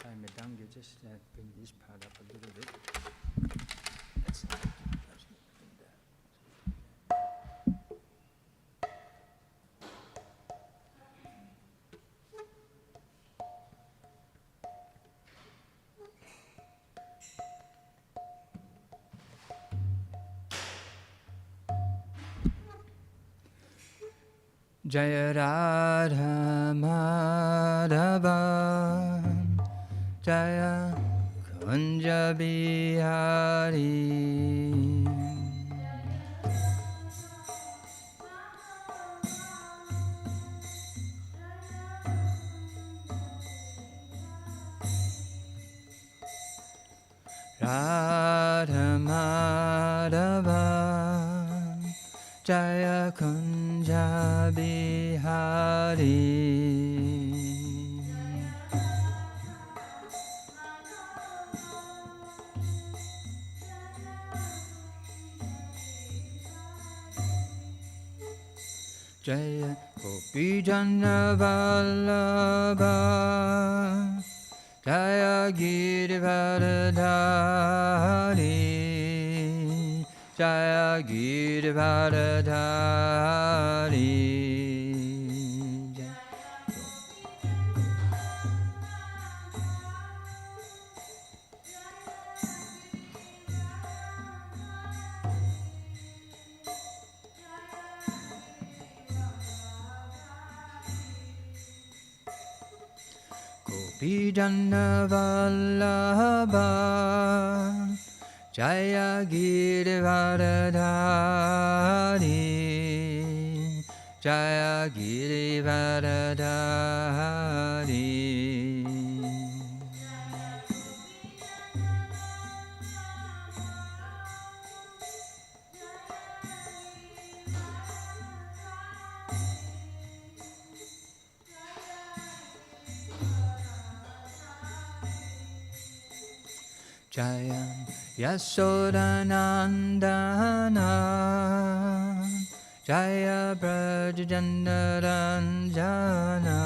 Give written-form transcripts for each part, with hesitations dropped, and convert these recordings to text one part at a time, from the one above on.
time, Madam, you just bring this part up a little bit. Jaya Radha Madhava Jaya Kunja Bihari Radha Madhava Jaya Kunja Bihari Jaya Gopi Jana Vallabha Jaya Girivardhari Jaya Girivardhari Gopi Jana Vallabha Jaya Girivardhari Jaya Girivardhari Jaya Yasodanandana Jaya Brajjandaranjana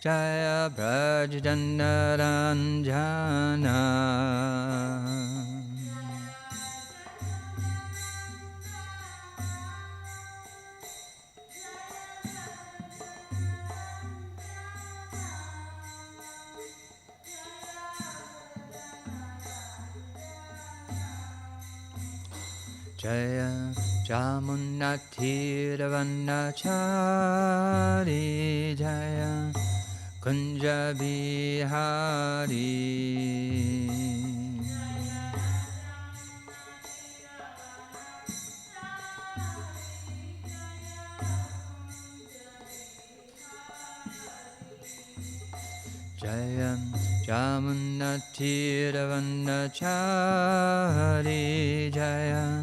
Jaya Brajjandaranjana Jaya Jamunnathiravanachari Jaya Kunja Bihari Jaya Jamunnathiravanachari Jaya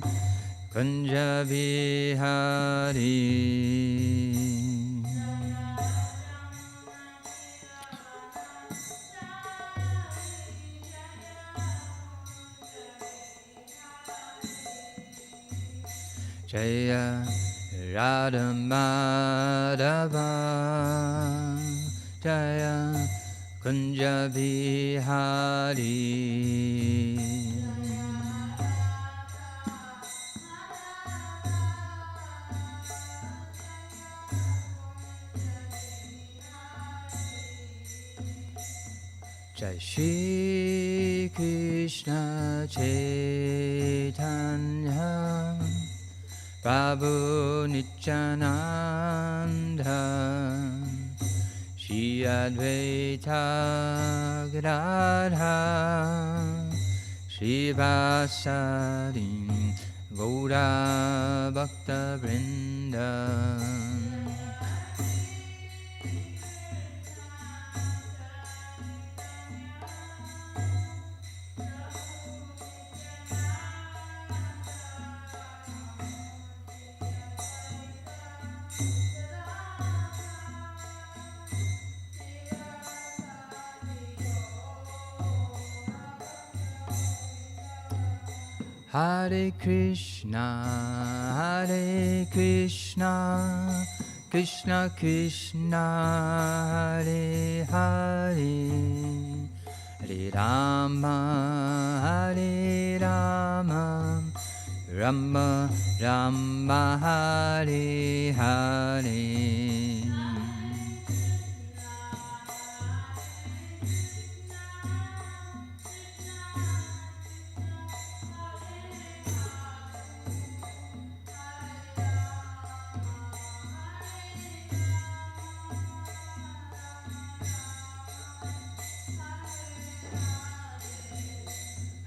Kunja Bihari Jaya Radha Madhava Jaya Kunja Bihari Jai Shri Krishna Chaitanya Prabhu Nityananda Shri Advaita Gadadhara Shri Vasari Gaura Bhakta Vrinda Hare Krishna, Krishna Krishna Hare Hare Hare Rama Hare Rama Rama Rama Hare Hare.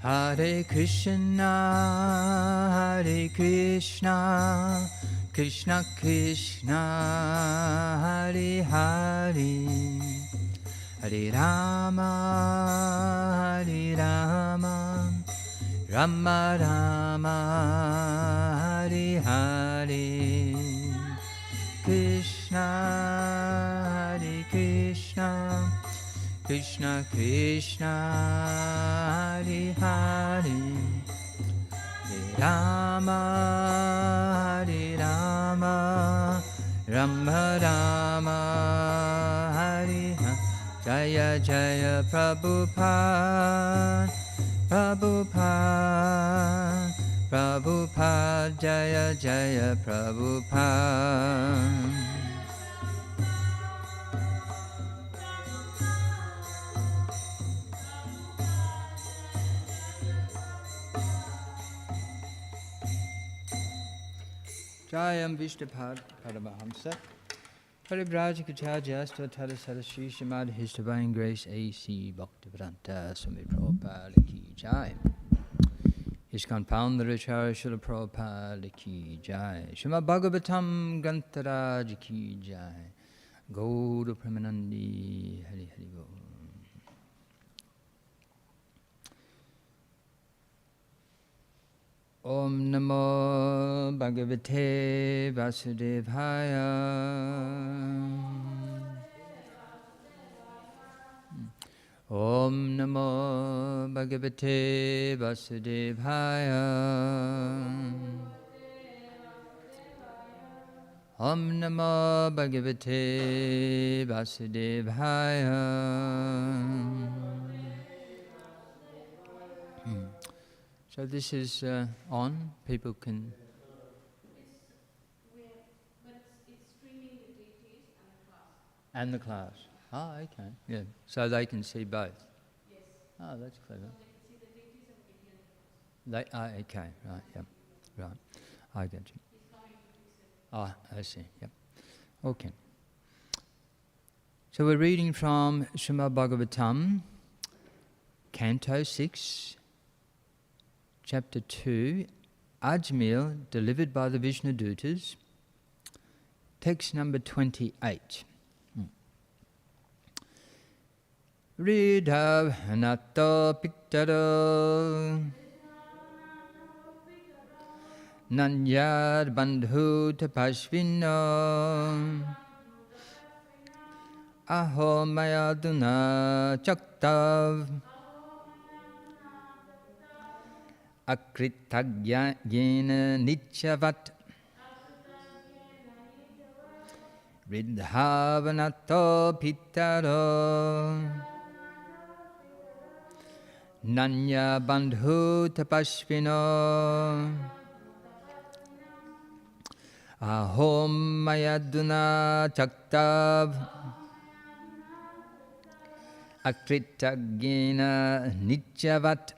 Hare Krishna, Hare Krishna, Krishna Krishna, Hare Hare, Hare Rama, Hare Rama, Rama Rama, Hare Hare, Krishna, Hare Krishna, Krishna Krishna Hare Hare Hare Rama Hare Rama Rama Rama Hare Hare. Jaya Jaya Prabhupada Prabhupada Prabhupada Jaya Jaya Prabhupada. Jayam Vishnupad Paramahamsa Paribrajikacharya Tada Sadashi Śrīmad His Divine Grace A.C. Bhaktivedanta Swami Prabhupada Ki Jai. ISKCON Founder-Acharya Srila Prabhupada Ki Jai. Śrīmad Bhāgavatam Grantaraj Ki Jai. Gaura Premanandi Hari Hari Bol. Om Namo Bhagavate Vasudevaya. Om Namo Bhagavate Vasudevaya. Om Namo Bhagavate Vasudevaya. So this is on. People can. It's streaming the deities And the class. Ah, okay. Yeah. So they can see both. Yes. Oh, that's clever. So they can see the deities and the class. Okay. Right. Yep. Right. I get you. He's coming to fix it. Ah, I see. Yep. Okay. So we're reading from Śrīmad Bhāgavatam, Canto 6. Chapter 2, Ajamil, delivered by the Vishnu Dutas, text number 28. Ridhav anato piktaro nanyad bandhu tapashvino aho mayaduna chaktav Akritagyena nichavat Ridhavanato pitaro Nanya bandhu tapashvino Ahom mayaduna chaktav Akritagyena nichavat.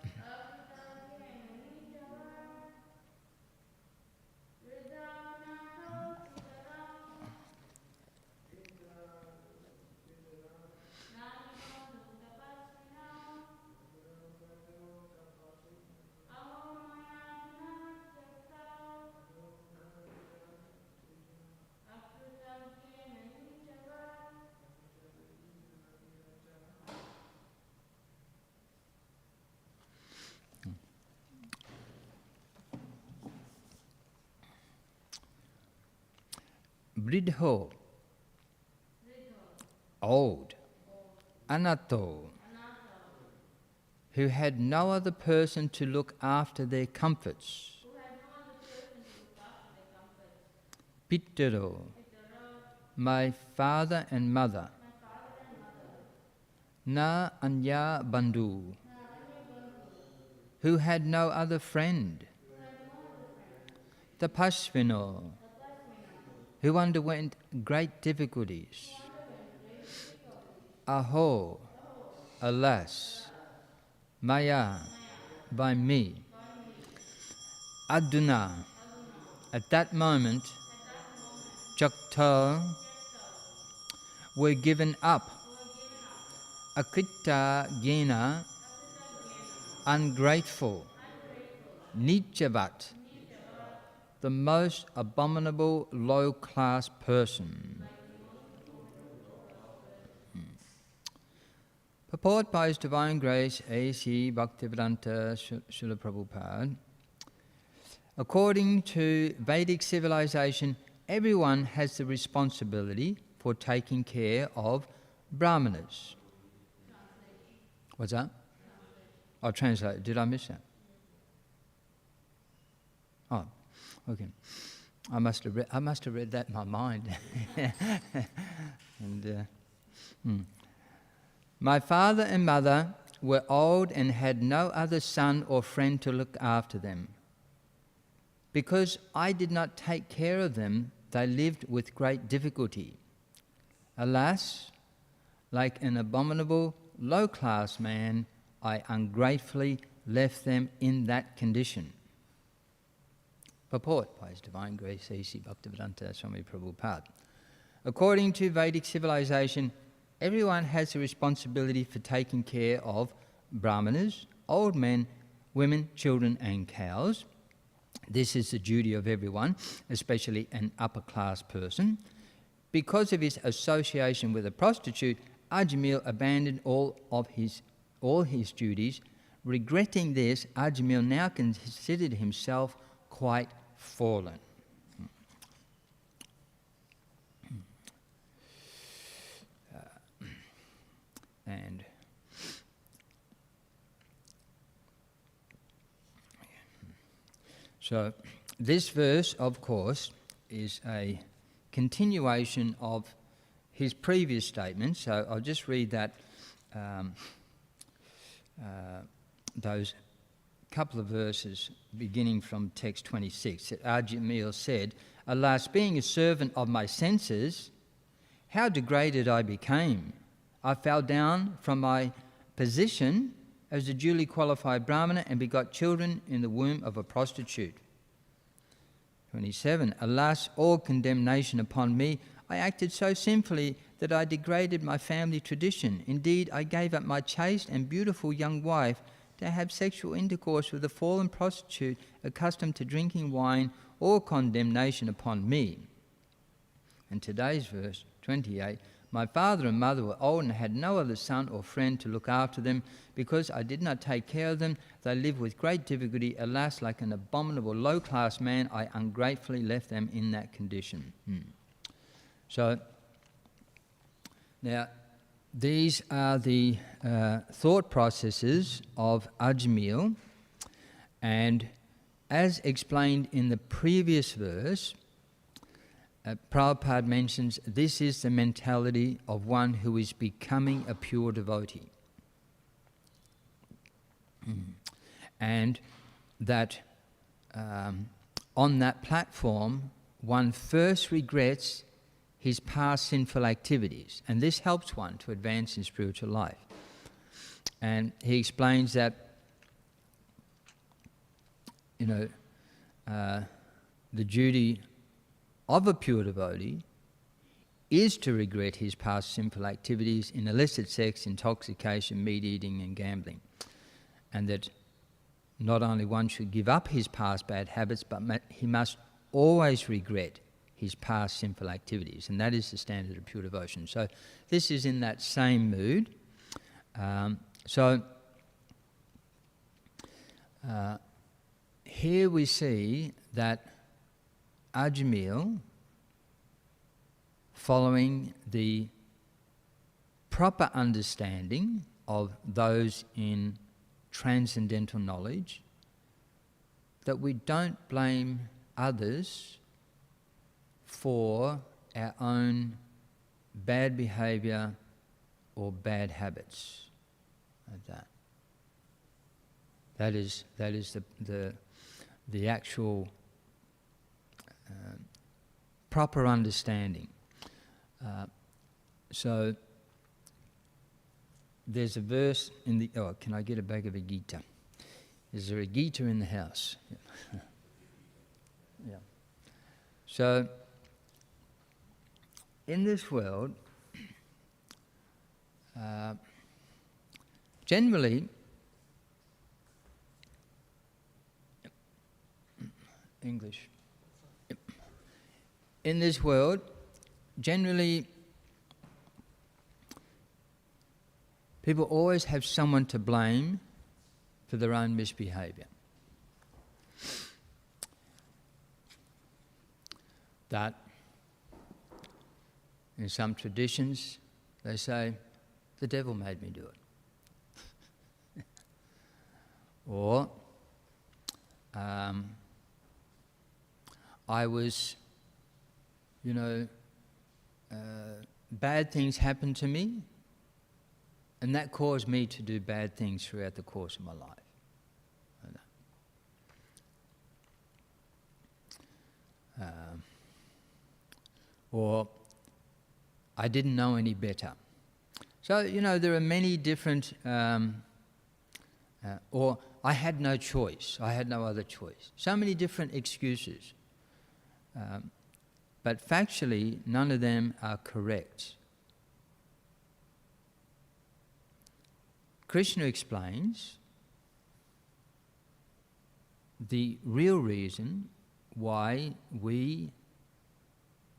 Bridho, old, anato, who had no other person to look after their comforts, pittaro, my father and mother, na anya bandhu, who had no other friend, tapasvino, who underwent great difficulties, aho, alas, maya, by me, aduna, at that moment, chakta, were given up, akritta gena, ungrateful, nichavat, the most abominable low-class person. Purport by His Divine Grace A.C. Bhaktivedanta Srila Prabhupada. According to Vedic civilization, everyone has the responsibility for taking care of brahmanas. What's that? I'll translate. Did I miss that? Oh, okay. I must have read that in my mind. My father and mother were old and had no other son or friend to look after them. Because I did not take care of them, they lived with great difficulty. Alas, like an abominable, low-class man, I ungratefully left them in that condition. Purport by His Divine Grace A.C. Bhaktivedanta Swami Prabhupada. According to Vedic civilization, everyone has a responsibility for taking care of brahmanas, old men, women, children and cows. This is the duty of everyone, especially an upper-class person. Because of his association with a prostitute, Ajamil abandoned all his duties. Regretting this, Ajamil now considered himself quite fallen. So this verse, of course, is a continuation of his previous statement. So I'll just read that, those couple of verses beginning from text 26. Ajamil said, "Alas, being a servant of my senses, how degraded I became. I fell down from my position as a duly qualified brahmana and begot children in the womb of a prostitute." 27. Alas, all condemnation upon me. I acted so sinfully that I degraded my family tradition. Indeed, I gave up my chaste and beautiful young wife to have sexual intercourse with a fallen prostitute accustomed to drinking wine. All condemnation upon me. And today's verse, 28. My father and mother were old and had no other son or friend to look after them. Because I did not take care of them, they lived with great difficulty. Alas, like an abominable low-class man, I ungratefully left them in that condition. So, now, these are the thought processes of Ajamil, and as explained in the previous verse, Prabhupada mentions this is the mentality of one who is becoming a pure devotee. And that on that platform, one first regrets his past sinful activities, and this helps one to advance in spiritual life. And he explains that, the duty of a pure devotee is to regret his past sinful activities in illicit sex, intoxication, meat eating and gambling. And that not only one should give up his past bad habits, but he must always regret his past sinful activities. And that is the standard of pure devotion. So this is in that same mood. Here we see that Ajamil, following the proper understanding of those in transcendental knowledge, that we don't blame others for our own bad behavior or bad habits, like that. That is the actual proper understanding. So there's a verse in the... Oh, can I get a Bhagavad Gita? Is there a Gita in the house? Yeah. Yeah. So in this world, generally, English. In this world, generally, people always have someone to blame for their own misbehavior. That in some traditions, they say, the devil made me do it. Or, I was, bad things happened to me, and that caused me to do bad things throughout the course of my life. Or I didn't know any better. So, there are many different, or I had no choice, I had no other choice. So many different excuses. But factually, none of them are correct. Krishna explains the real reason why we,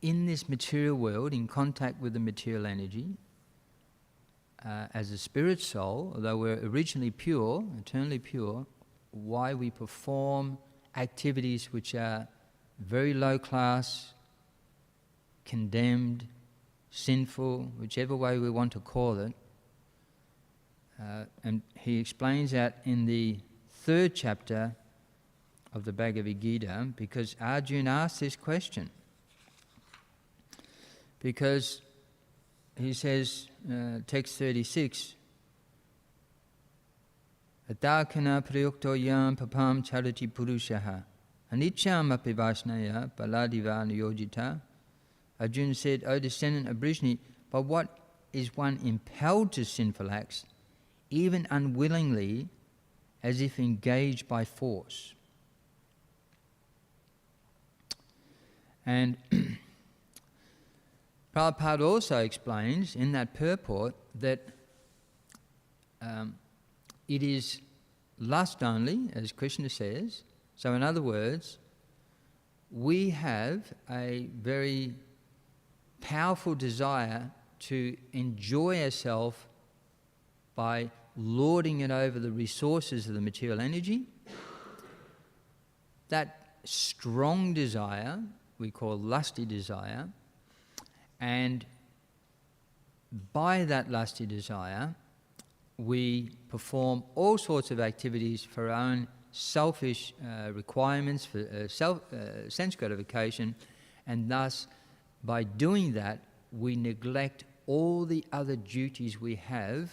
in this material world, in contact with the material energy, as a spirit soul, although we're originally pure, eternally pure, why we perform activities which are very low class, condemned, sinful, whichever way we want to call it. And he explains that in the 3rd chapter of the Bhagavad Gita, because Arjuna asked this question. Because he says, text 36, Atakana prayukto yam papam charati purushaha anicham api vaisnaya baladiva niyojita. Arjuna said, O descendant of Brishni, but what is one impelled to sinful acts, even unwillingly, as if engaged by force? And Prabhupada also explains in that purport that it is lust only, as Krishna says. So in other words, we have a very powerful desire to enjoy ourselves by lording it over the resources of the material energy. That strong desire we call lusty desire, and by that lusty desire we perform all sorts of activities for our own selfish requirements, for sense gratification, and thus by doing that we neglect all the other duties we have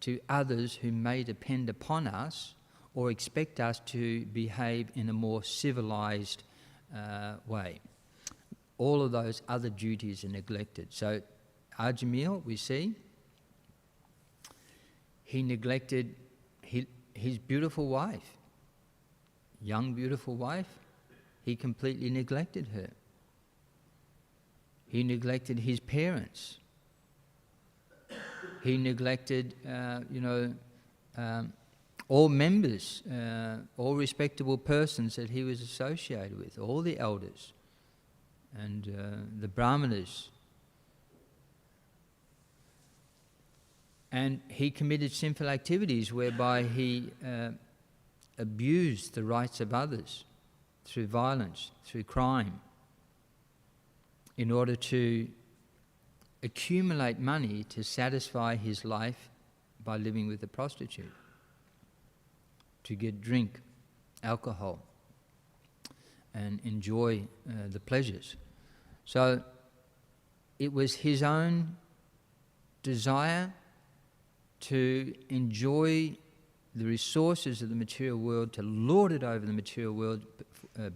to others who may depend upon us or expect us to behave in a more civilized way. All of those other duties are neglected. So Ajamil, we see, he neglected his beautiful wife, young beautiful wife. He completely neglected her. He neglected his parents. He neglected, all members, all respectable persons that he was associated with, all the elders and the brahmanas. And he committed sinful activities whereby he abused the rights of others through violence, through crime, in order to accumulate money to satisfy his life by living with a prostitute, to get drink, alcohol, and enjoy the pleasures. So it was his own desire to enjoy the resources of the material world, to lord it over the material world,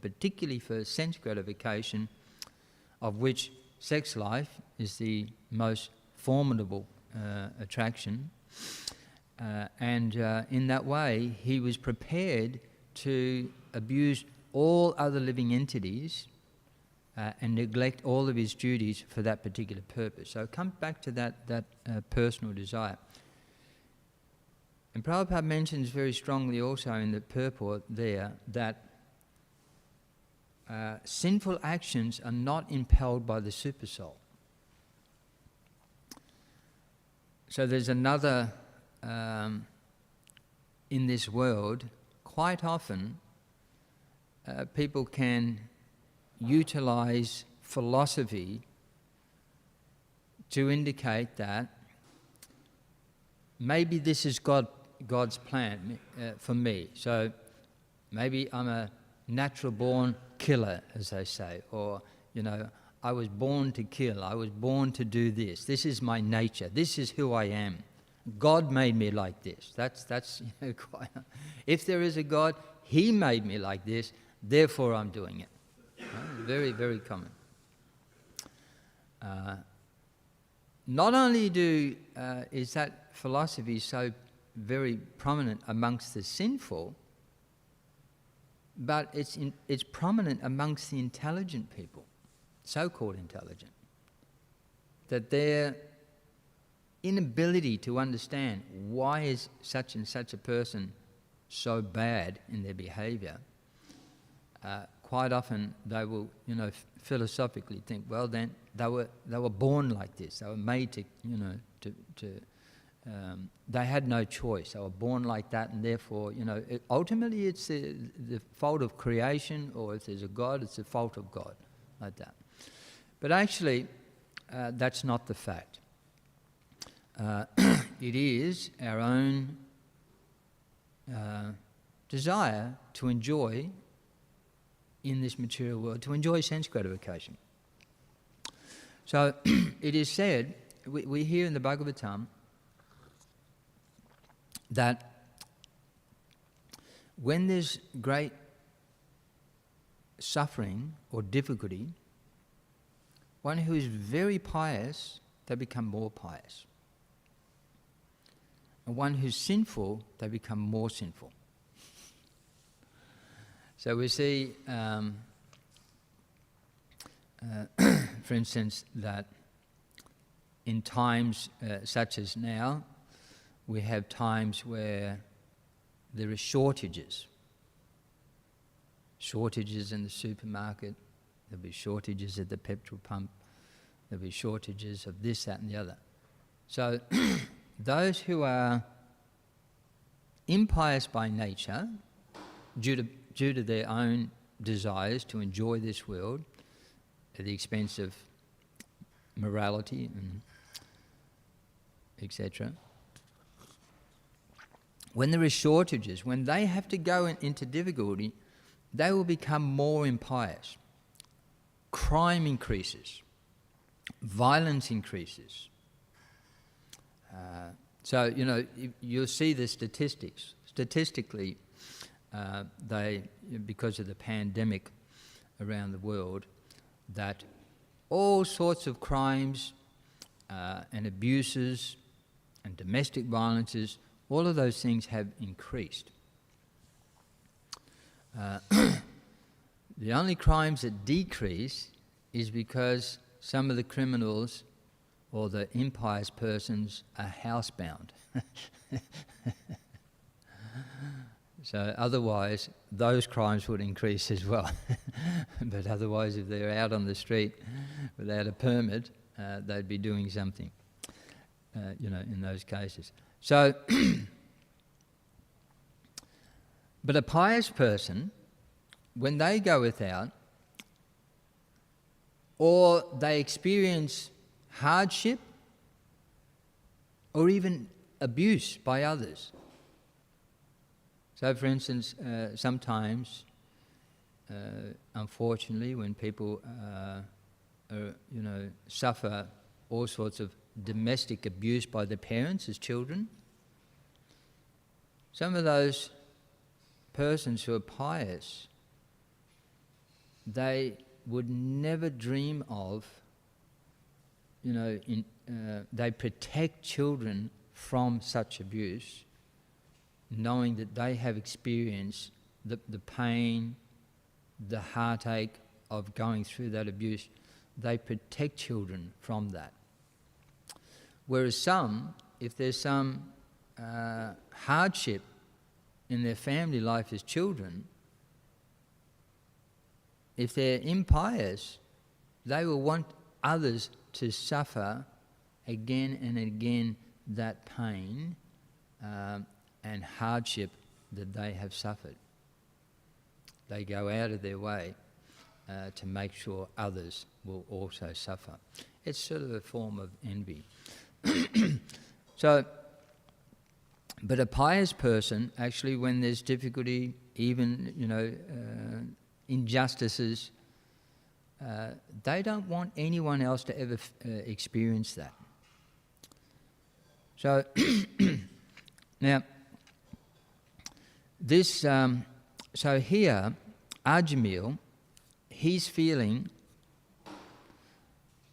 particularly for sense gratification, of which sex life is the most formidable attraction. And in that way, he was prepared to abuse all other living entities and neglect all of his duties for that particular purpose. So come back to that personal desire. And Prabhupada mentions very strongly also in the purport there that sinful actions are not impelled by the supersoul. So there's another, in this world, quite often people can utilize philosophy to indicate that maybe this is God's plan for me. So maybe I'm a natural born killer, as they say, or, I was born to kill, I was born to do this. This is my nature. This is who I am. God made me like this. That's quite. If there is a God, He made me like this, therefore I'm doing it. Very, very common. Not only is that philosophy so very prominent amongst the sinful, but it's prominent amongst the intelligent people, so-called intelligent, that their inability to understand why is such and such a person so bad in their behaviour, quite often they will, philosophically think, well then, they were born like this. They were made to, they had no choice. They were born like that, and therefore, ultimately it's the fault of creation, or if there's a God, it's the fault of God, like that. But actually, that's not the fact. It is our own desire to enjoy in this material world, to enjoy sense gratification. So it is said, we hear in the Bhagavatam, that when there's great suffering or difficulty, one who is very pious, they become more pious. And one who's sinful, they become more sinful. So we see, for instance, that in times such as now, we have times where there are shortages. Shortages in the supermarket, there'll be shortages at the petrol pump, there'll be shortages of this, that and the other. So those who are impious by nature, due to their own desires to enjoy this world at the expense of morality and etc., when there are shortages, when they have to go into difficulty, they will become more impious. Crime increases. Violence increases. So, you'll see the statistics. Statistically, because of the pandemic around the world, that all sorts of crimes and abuses and domestic violences, all of those things have increased. The only crimes that decrease is because some of the criminals or the impious persons are housebound. So otherwise, those crimes would increase as well. But otherwise, if they're out on the street without a permit, they'd be doing something, in those cases. So, but a pious person, when they go without, or they experience hardship, or even abuse by others. So, for instance, sometimes, unfortunately, when people suffer all sorts of domestic abuse by their parents as children. Some of those persons who are pious, they would never dream of, they protect children from such abuse, knowing that they have experienced the pain, the heartache of going through that abuse. They protect children from that. Whereas some, if there's some hardship in their family life as children, if they're impious, they will want others to suffer again and again that pain and hardship that they have suffered. They go out of their way to make sure others will also suffer. It's sort of a form of envy. But a pious person, actually, when there's difficulty, even injustices, they don't want anyone else to ever experience that. So now, this. So here, Ajamil, he's feeling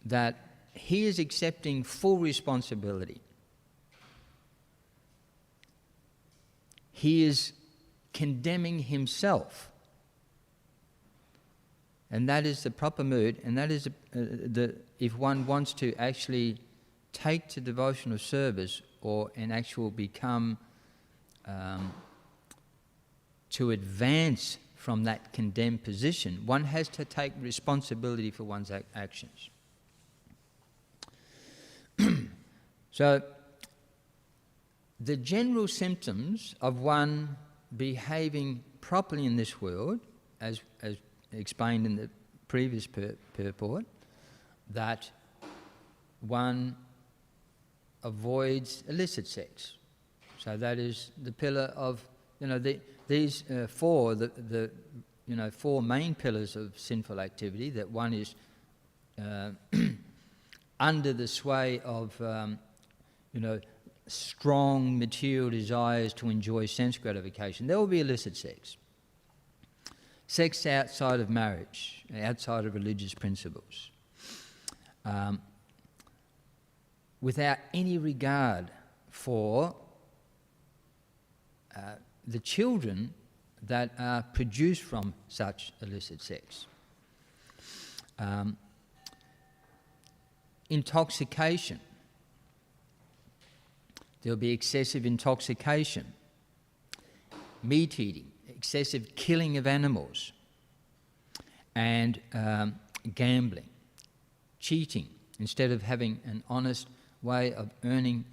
that he is accepting full responsibility. He is condemning himself. And that is the proper mood, and that is if one wants to actually take to devotional service or an actual become, to advance from that condemned position, one has to take responsibility for one's actions. So, the general symptoms of one behaving properly in this world, as explained in the previous purport, that one avoids illicit sex. So that is the pillar of, these four main pillars of sinful activity. That one is under the sway of, strong material desires to enjoy sense gratification. There will be illicit sex. Sex outside of marriage, outside of religious principles, without any regard for the children that are produced from such illicit sex. Intoxication. There will be excessive intoxication, meat eating, excessive killing of animals, and gambling, cheating, instead of having an honest way of earning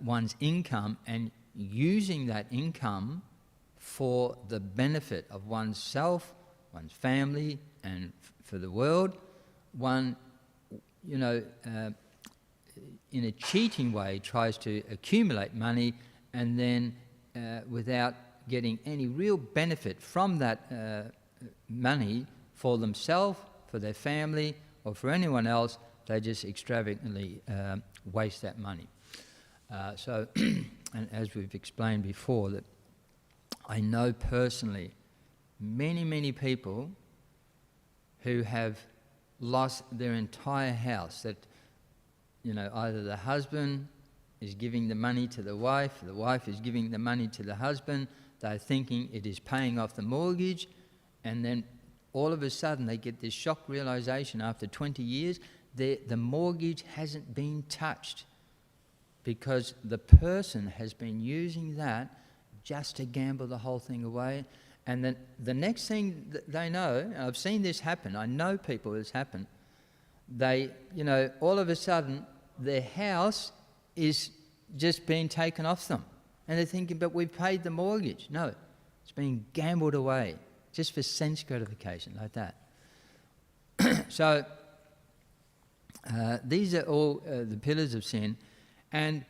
one's income and using that income for the benefit of oneself, one's family, and for the world. One, in a cheating way, tries to accumulate money, and then without getting any real benefit from that money for themselves, for their family, or for anyone else, they just extravagantly waste that money. And as we've explained before, that I know personally many, many people who have lost their entire house, that either the husband is giving the money to the wife is giving the money to the husband, they're thinking it is paying off the mortgage, and then all of a sudden they get this shock realization after 20 years, the mortgage hasn't been touched because the person has been using that just to gamble the whole thing away. And then the next thing that they know, and I've seen this happen, I know people it's happened, they, all of a sudden their house is just being taken off them. And they're thinking, but we've paid the mortgage. No, it's being gambled away just for sense gratification, like that. So these are all the pillars of sin. And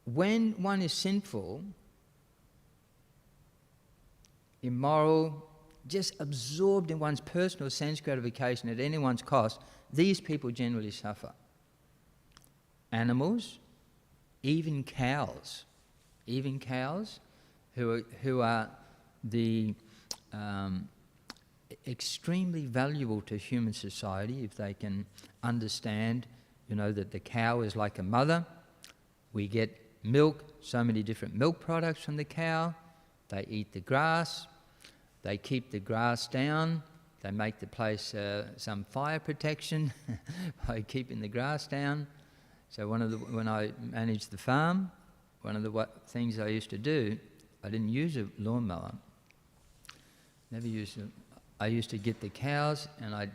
when one is sinful, immoral, just absorbed in one's personal sense gratification at anyone's cost, these people generally suffer. Animals, even cows who are the extremely valuable to human society if they can understand, that the cow is like a mother. We get milk, so many different milk products from the cow. They eat the grass. They keep the grass down. They make the place some fire protection by keeping the grass down. So when I managed the farm, one of the things I used to do, I didn't use a lawnmower. I used to get the cows and I'd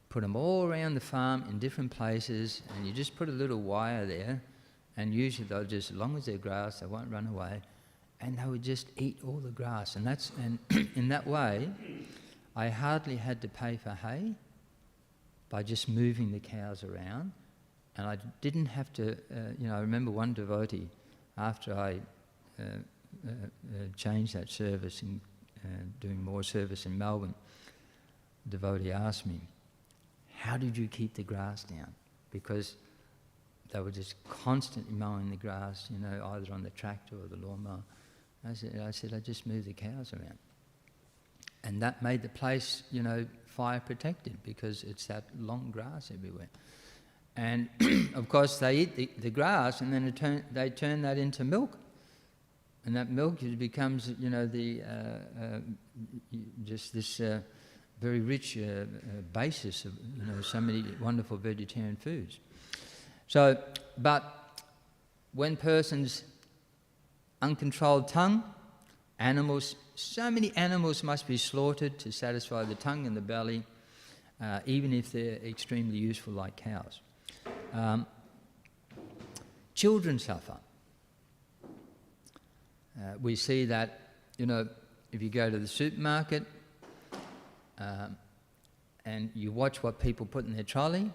put them all around the farm in different places, and you just put a little wire there, and usually they'll just, as long as they're grass, they won't run away, and they would just eat all the grass. And in that way, I hardly had to pay for hay by just moving the cows around, and I didn't have to. I remember one devotee, after I changed that service and doing more service in Melbourne, the devotee asked me, "How did you keep the grass down?" Because they were just constantly mowing the grass, either on the tractor or the lawnmower. I said, I just moved the cows around. And that made the place, fire protected, because it's that long grass everywhere. And of course they eat the grass, and then they turn that into milk. And that milk becomes, just this very rich basis of, so many wonderful vegetarian foods. So, but when persons uncontrolled tongue, so many animals must be slaughtered to satisfy the tongue and the belly, even if they're extremely useful like cows. Children suffer. We see that, if you go to the supermarket and you watch what people put in their trolley,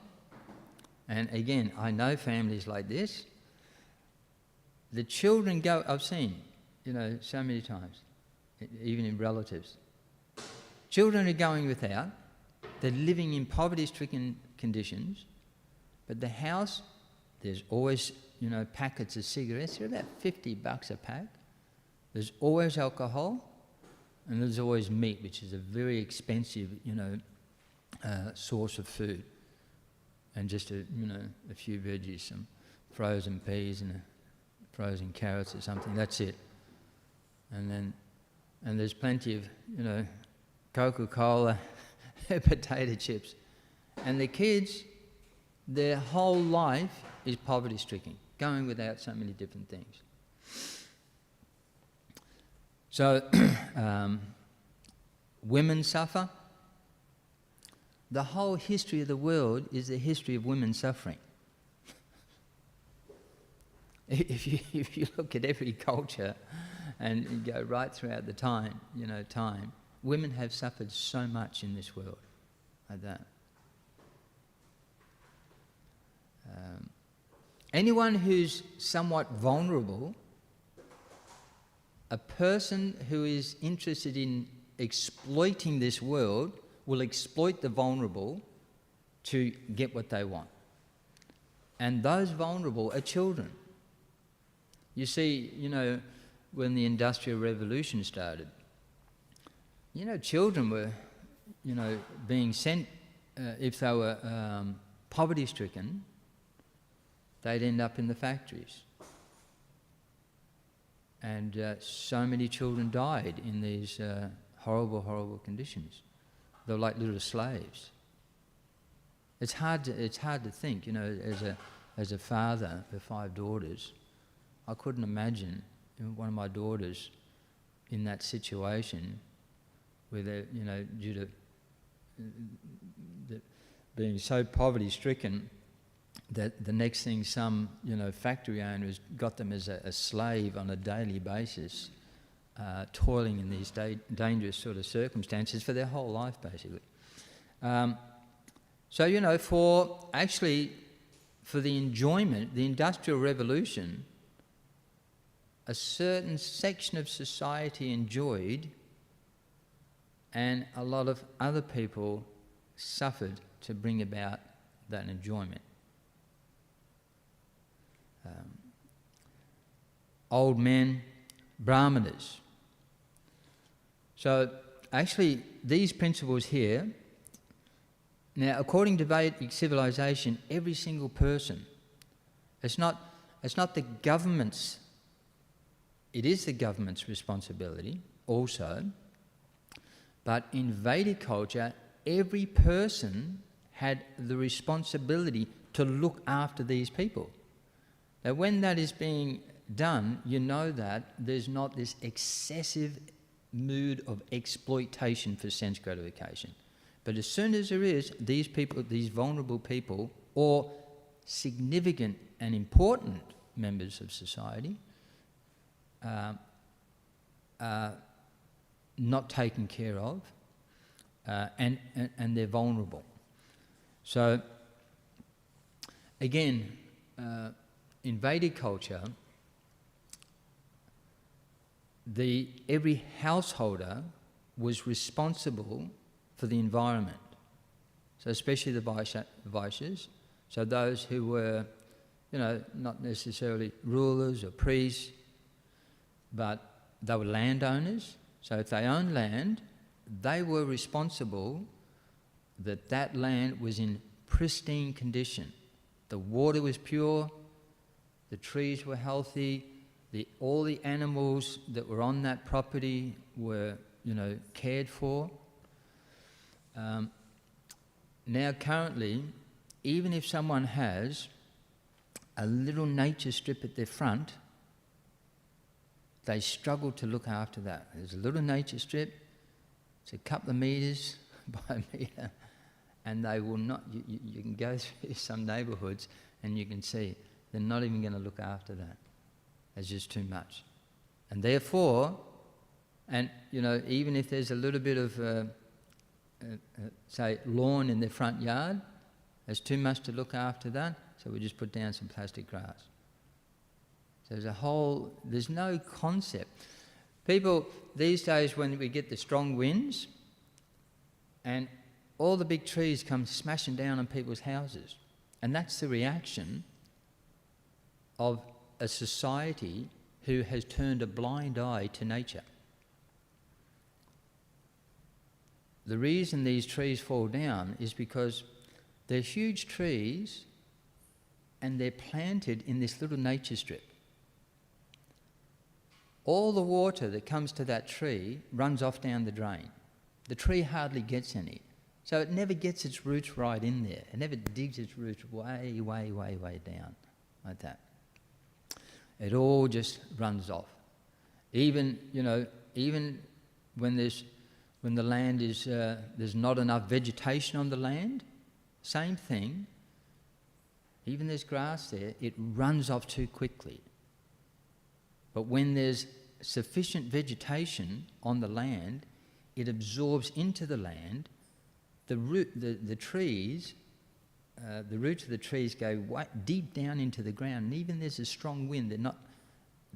and again, I know families like this, the children go, I've seen, so many times, even in relatives. Children are going without, they're living in poverty-stricken conditions, but the house, there's always, packets of cigarettes, they're about $50 a pack. There's always alcohol, and there's always meat, which is a very expensive, source of food. And just a few veggies, some frozen peas and frozen carrots or something. That's it. And there's plenty of Coca-Cola, potato chips, and the kids, their whole life is poverty-stricken, going without so many different things. So women suffer. The whole history of the world is the history of women suffering. If you look at every culture and you go right throughout the time, women have suffered so much in this world like that. Anyone who's somewhat vulnerable, a person who is interested in exploiting this world will exploit the vulnerable to get what they want. And those vulnerable are children. You see, when the Industrial Revolution started, children were, being sent, if they were poverty-stricken, they'd end up in the factories. And so many children died in these horrible, horrible conditions. They were like little slaves. It's hard to think, as a father of 5 daughters, I couldn't imagine one of my daughters in that situation where they're, due to being so poverty-stricken that the next thing some, factory owners got them as a slave on a daily basis, toiling in these dangerous sort of circumstances for their whole life, basically. So, for the enjoyment, the Industrial Revolution, a certain section of society enjoyed and a lot of other people suffered to bring about that enjoyment. Old men, brahmanas. So actually these principles here, now according to Vedic civilization, every single person, it's not the government's, it is the government's responsibility also, but in Vedic culture, every person had the responsibility to look after these people. Now when that is being done, you know that there's not this excessive mood of exploitation for sense gratification. But as soon as there is, these people, these vulnerable people, or significant and important members of society, are not taken care of, and they're vulnerable. So, again, in Vedic culture, every householder was responsible for the environment. So especially the Vaishyas, so those who were, not necessarily rulers or priests, but they were landowners. So if they owned land, they were responsible that that land was in pristine condition. The water was pure, the trees were healthy, all the animals that were on that property were, cared for. Now currently, even if someone has a little nature strip at their front, they struggle to look after that. There's a little nature strip, it's a couple of metres by a metre, and they will not, you can go through some neighbourhoods and you can see they're not even going to look after that. It's just too much. And therefore, even if there's a little bit of, say, lawn in their front yard, there's too much to look after that, so we just put down some plastic grass. So there's no concept. People, these days when we get the strong winds, and all the big trees come smashing down on people's houses, and that's the reaction of a society who has turned a blind eye to nature. The reason these trees fall down is because they're huge trees and they're planted in this little nature strip. All the water that comes to that tree runs off down the drain. The tree hardly gets any. So it never gets its roots right in there. It never digs its roots way, way, way, way down like that. It all just runs off. Even when the land is, there's not enough vegetation on the land, same thing. Even there's grass there, it runs off too quickly. But when there's sufficient vegetation on the land, it absorbs into the land. The roots of the trees go deep down into the ground, and even there's a strong wind,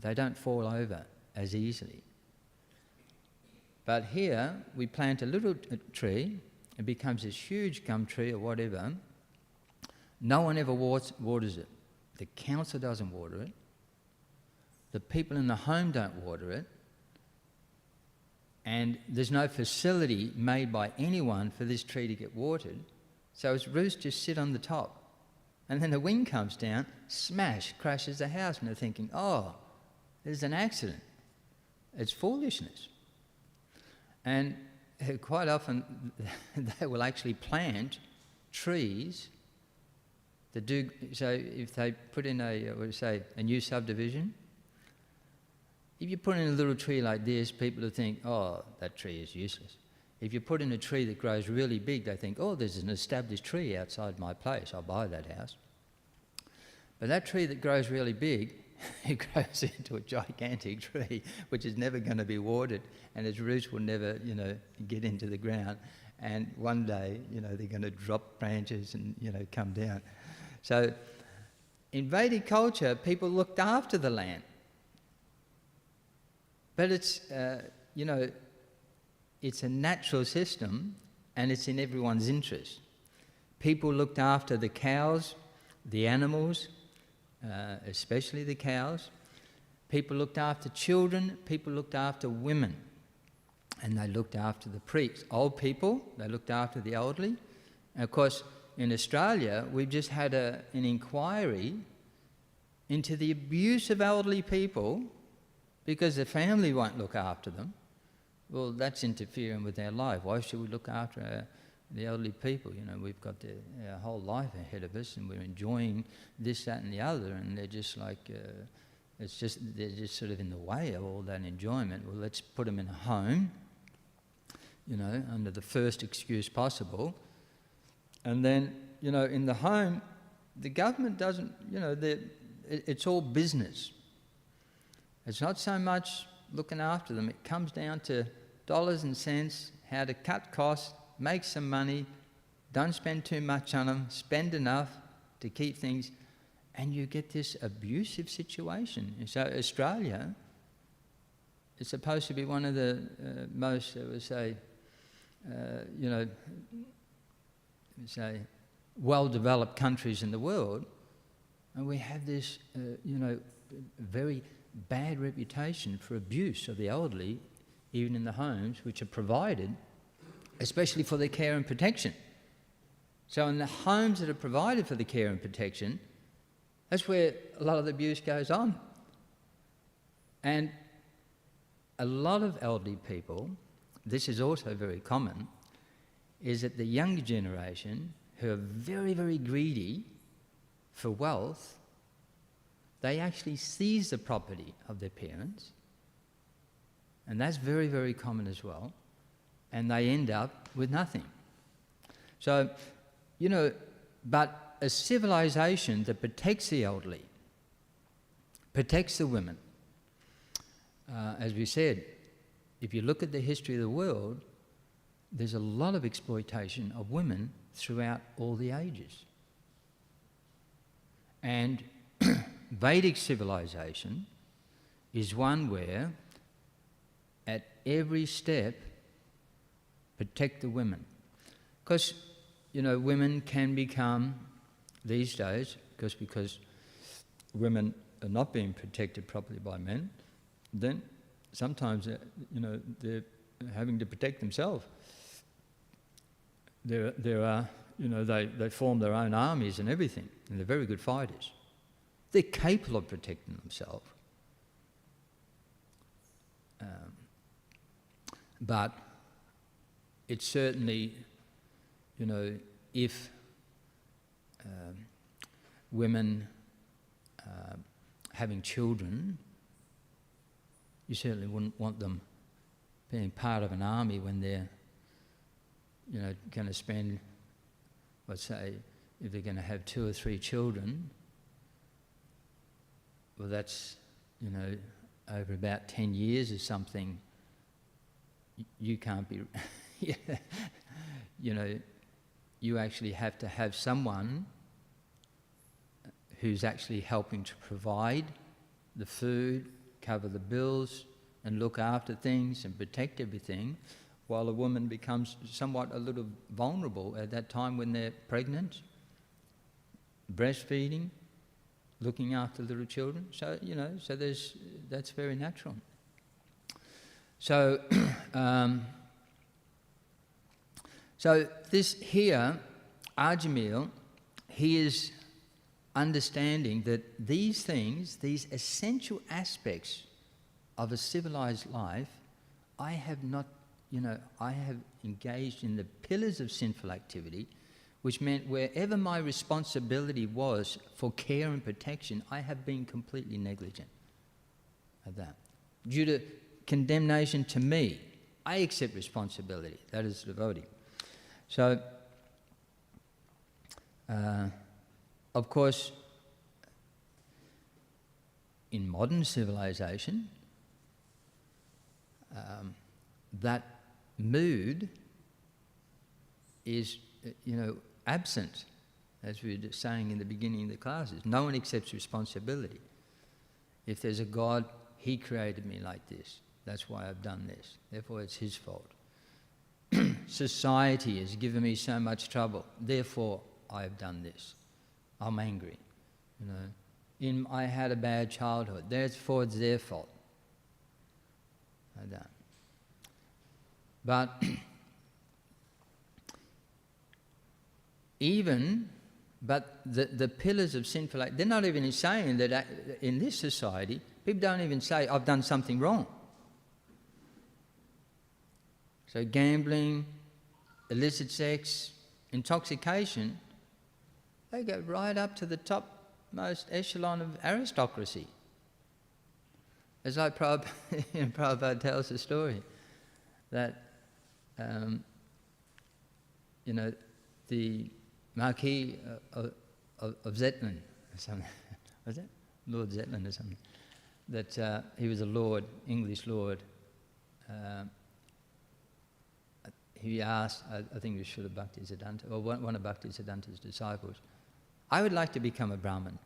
they don't fall over as easily. But here we plant a little tree, it becomes this huge gum tree or whatever. No one ever waters it. The council doesn't water it. The people in the home don't water it. And there's no facility made by anyone for this tree to get watered. So its roots just sit on the top. And then the wind comes down, smash, crashes the house, and they're thinking, oh, there's an accident. It's foolishness. And quite often they will actually plant trees that do, so if they put in a new subdivision, if you put in a little tree like this, people will think, oh, that tree is useless. If you put in a tree that grows really big, they think, oh, there's an established tree outside my place, I'll buy that house. But that tree that grows really big, it grows into a gigantic tree, which is never going to be watered, and its roots will never, get into the ground. And one day, they're going to drop branches and, come down. So in Vedic culture, people looked after the land. But it's, it's a natural system and it's in everyone's interest. People looked after the cows, the animals, especially the cows. People looked after children, people looked after women, and they looked after the priests. Old people, they looked after the elderly. And of course, in Australia, we've just had an inquiry into the abuse of elderly people because the family won't look after them. Well, that's interfering with their life. Why should we look after the elderly people? You know, we've got our whole life ahead of us and we're enjoying this, that and the other, and they're just like, they're just sort of in the way of all that enjoyment. Well, let's put them in a home, you know, under the first excuse possible. And then, you know, in the home, the government doesn't, you know, it's all business. It's not so much looking after them. It comes down to dollars and cents, how to cut costs, make some money, don't spend too much on them, spend enough to keep things, and you get this abusive situation. And so Australia is supposed to be one of the most, I would say, you know, say, well-developed countries in the world, and we have this, you know, very bad reputation for abuse of the elderly, even in the homes which are provided, especially for their care and protection. So in the homes that are provided for the care and protection, that's where a lot of the abuse goes on. And a lot of elderly people, this is also very common, is that the younger generation who are very, very greedy for wealth, they actually seize the property of their parents, and that's very, very common as well, and they end up with nothing. So, you know, but a civilization that protects the elderly, protects the women, as we said, if you look at the history of the world, there's a lot of exploitation of women throughout all the ages. And Vedic civilization is one where at every step protect the women. Because, you know, women can become, these days, because women are not being protected properly by men, then sometimes, you know, they're having to protect themselves. There are, you know, they form their own armies and everything, and they're very good fighters. They're capable of protecting themselves. But it's certainly, you know, if women having children, you certainly wouldn't want them being part of an army when they're, you know, going to spend, let's say, if they're going to have 2 or 3 children, well, that's, you know, over about 10 years or something, you can't be, you know, you actually have to have someone who's actually helping to provide the food, cover the bills, and look after things and protect everything, while a woman becomes somewhat a little vulnerable at that time when they're pregnant, breastfeeding, looking after little children. So, you know, so that's very natural. So, so this here, Ajamil, he is understanding that these things, these essential aspects of a civilized life, I have not, you know, I have engaged in the pillars of sinful activity, which meant wherever my responsibility was for care and protection, I have been completely negligent of that. Due to condemnation to me, I accept responsibility. That is devotee. So, of course, in modern civilization, that mood is, you know, absent, as we were saying in the beginning of the classes. No one accepts responsibility. If there's a God, He created me like this. That's why I've done this. Therefore, it's His fault. society has given me so much trouble, therefore I have done this. I'm angry, you know. I had a bad childhood, therefore it's their fault. Like that. But the pillars of sinful act, they're not even saying that in this society, people don't even say, I've done something wrong. So gambling, illicit sex, intoxication, they go right up to the topmost echelon of aristocracy. As like Prabhupada tells the story that, the Marquis of Zetland, or something, was that? Lord Zetland or something, that he was a lord, English lord. He asked, I think it was Srila Bhaktisiddhanta, or one of Bhaktisiddhanta's disciples, I would like to become a Brahmin.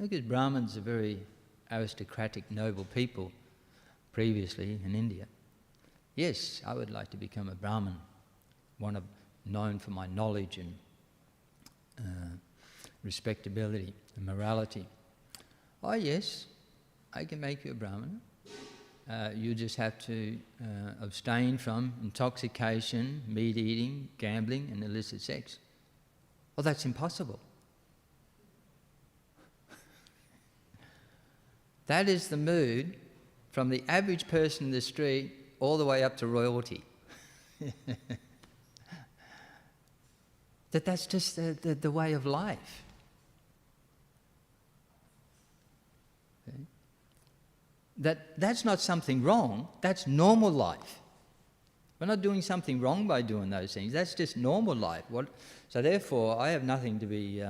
Because Brahmins are very aristocratic, noble people previously in India. Yes, I would like to become a Brahmin, known for my knowledge and respectability and morality. Oh yes, I can make you a Brahmana. You just have to abstain from intoxication, meat eating, gambling and illicit sex. Well, that's impossible. That is the mood from the average person in the street all the way up to royalty. That's just the way of life. Okay? That's not something wrong, that's normal life. We're not doing something wrong by doing those things, that's just normal life. So therefore, I have nothing to be,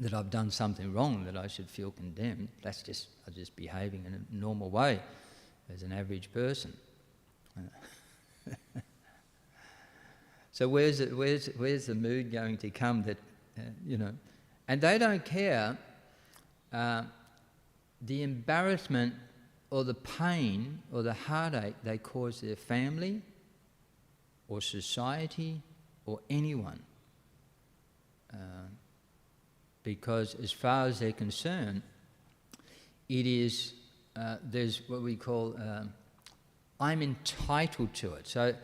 that I've done something wrong, that I should feel condemned. I'm just behaving in a normal way as an average person. So where's the mood going to come that, and they don't care the embarrassment or the pain or the heartache they cause their family or society or anyone. Because as far as they're concerned, it is, there's what we call, I'm entitled to it. So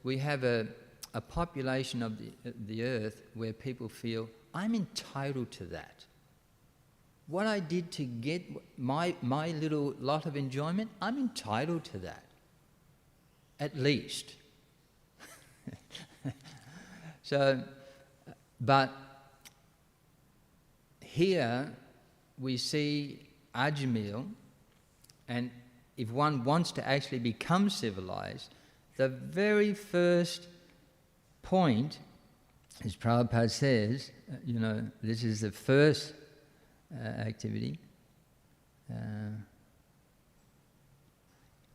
we have a population of the earth where people feel, I'm entitled to that. What I did to get my little lot of enjoyment, I'm entitled to that, at least. So, but here we see Ajamil, and if one wants to actually become civilized, the very first point, as Prabhupada says, this is the first activity.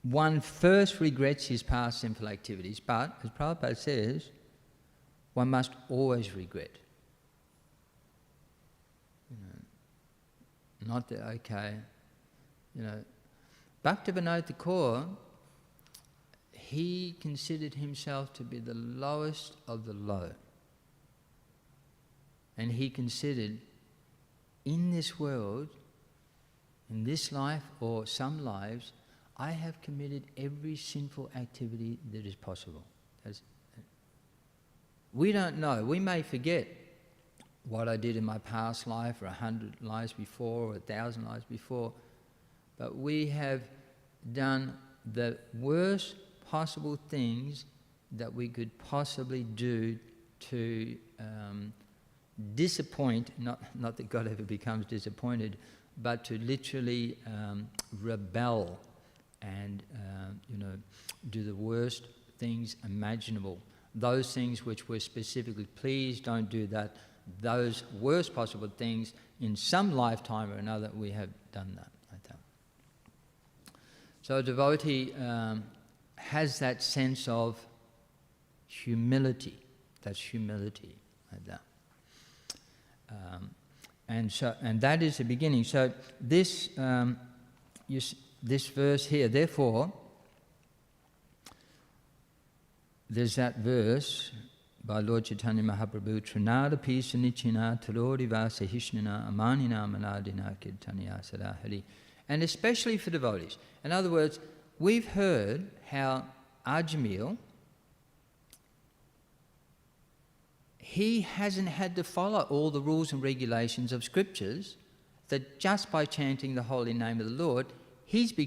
One first regrets his past sinful activities, but, as Prabhupada says, one must always regret. Not that, okay, Bhaktivedanta Thakur, he considered himself to be the lowest of the low. And he considered, in this world, in this life or some lives, I have committed every sinful activity that is possible. We don't know. We may forget what I did in my past life, or 100 lives before, or 1,000 lives before, but we have done the worst possible things that we could possibly do to disappoint, not that God ever becomes disappointed, but to literally rebel and do the worst things imaginable. Those things which were specifically, please don't do that. Those worst possible things, in some lifetime or another, we have done that, like that. So a devotee has that sense of humility. That's humility, like that. And that is the beginning. So this verse here, therefore, there's that verse by Lord Chaitanya Mahaprabhu, Trinada Pisa Nichina Tarodiva Sahishnina Amanina Manadina Kirtanya Sadahari. And especially for devotees. In other words, we've heard how Ajamil, he hasn't had to follow all the rules and regulations of scriptures, that just by chanting the holy name of the Lord, he's be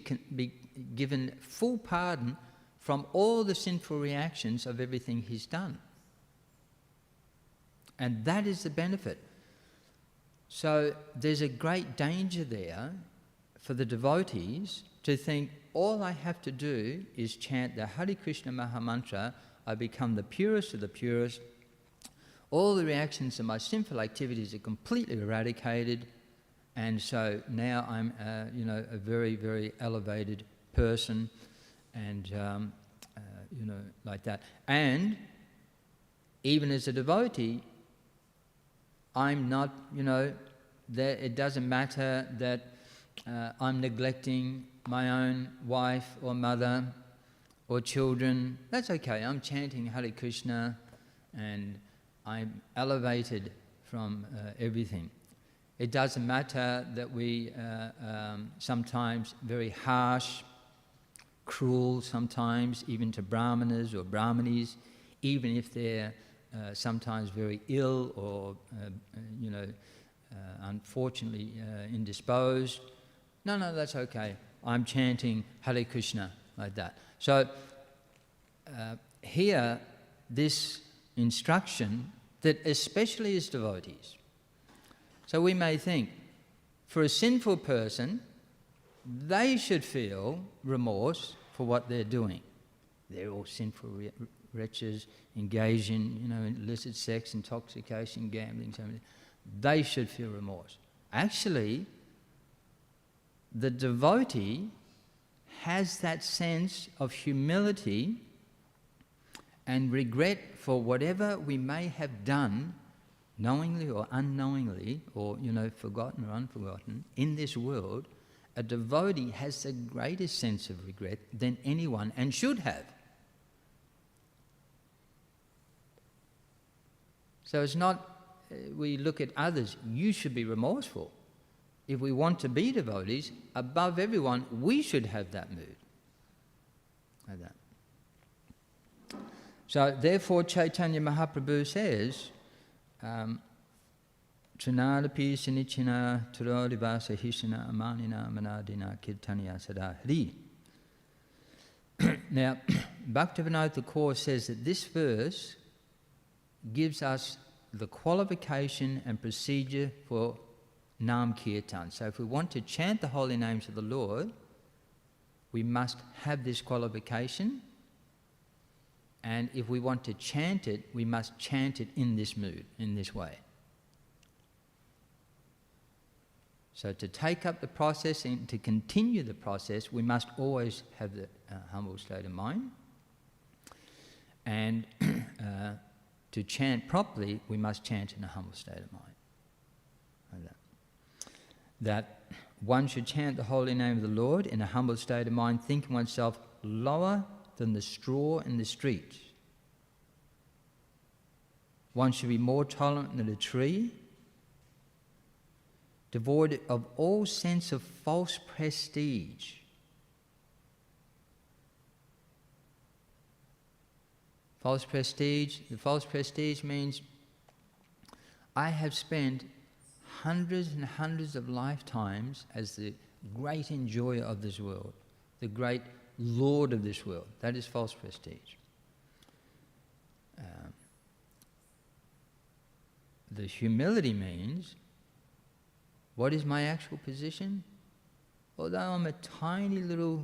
given full pardon from all the sinful reactions of everything he's done. And that is the benefit. So there's a great danger there for the devotees to think, all I have to do is chant the Hare Krishna Maha Mantra, I become the purest of the purest, all the reactions of my sinful activities are completely eradicated, and so now I'm a very, very elevated person, and like that. And even as a devotee, I'm not, that it doesn't matter that I'm neglecting my own wife or mother or children. That's okay. I'm chanting Hare Krishna and I'm elevated from everything. It doesn't matter that we sometimes very harsh, cruel sometimes, even to brahmanas or brahmanis, even if they're sometimes very ill or, unfortunately indisposed. No, that's okay. I'm chanting Hare Krishna like that. So here, this instruction that especially as devotees. So we may think, for a sinful person, they should feel remorse for what they're doing. They're all sinful wretches, engaged in illicit sex, intoxication, gambling, so many. They should feel remorse. Actually, the devotee has that sense of humility and regret for whatever we may have done, knowingly or unknowingly, or forgotten or unforgotten, in this world. A devotee has the greatest sense of regret than anyone, and should have. So it's not, we look at others, you should be remorseful. If we want to be devotees, above everyone, we should have that mood. Like that. So therefore Chaitanya Mahaprabhu says, Trinadapi Sinichina Turodivasa Hishana Amanina Manadina Kirtanya Sadahri. Now, Bhaktivedanta the Course says that this verse gives us the qualification and procedure for Nam Kirtan. So if we want to chant the holy names of the Lord, we must have this qualification. And if we want to chant it, we must chant it in this mood, in this way. So to take up the process and to continue the process, we must always have the humble state of mind. And to chant properly, we must chant in a humble state of mind. Like that one should chant the holy name of the Lord in a humble state of mind, thinking oneself lower than the straw in the street. One should be more tolerant than a tree, devoid of all sense of false prestige. False prestige, the false prestige means I have spent hundreds and hundreds of lifetimes as the great enjoyer of this world, the great lord of this world. That is false prestige. The humility means, what is my actual position? Although I'm a tiny little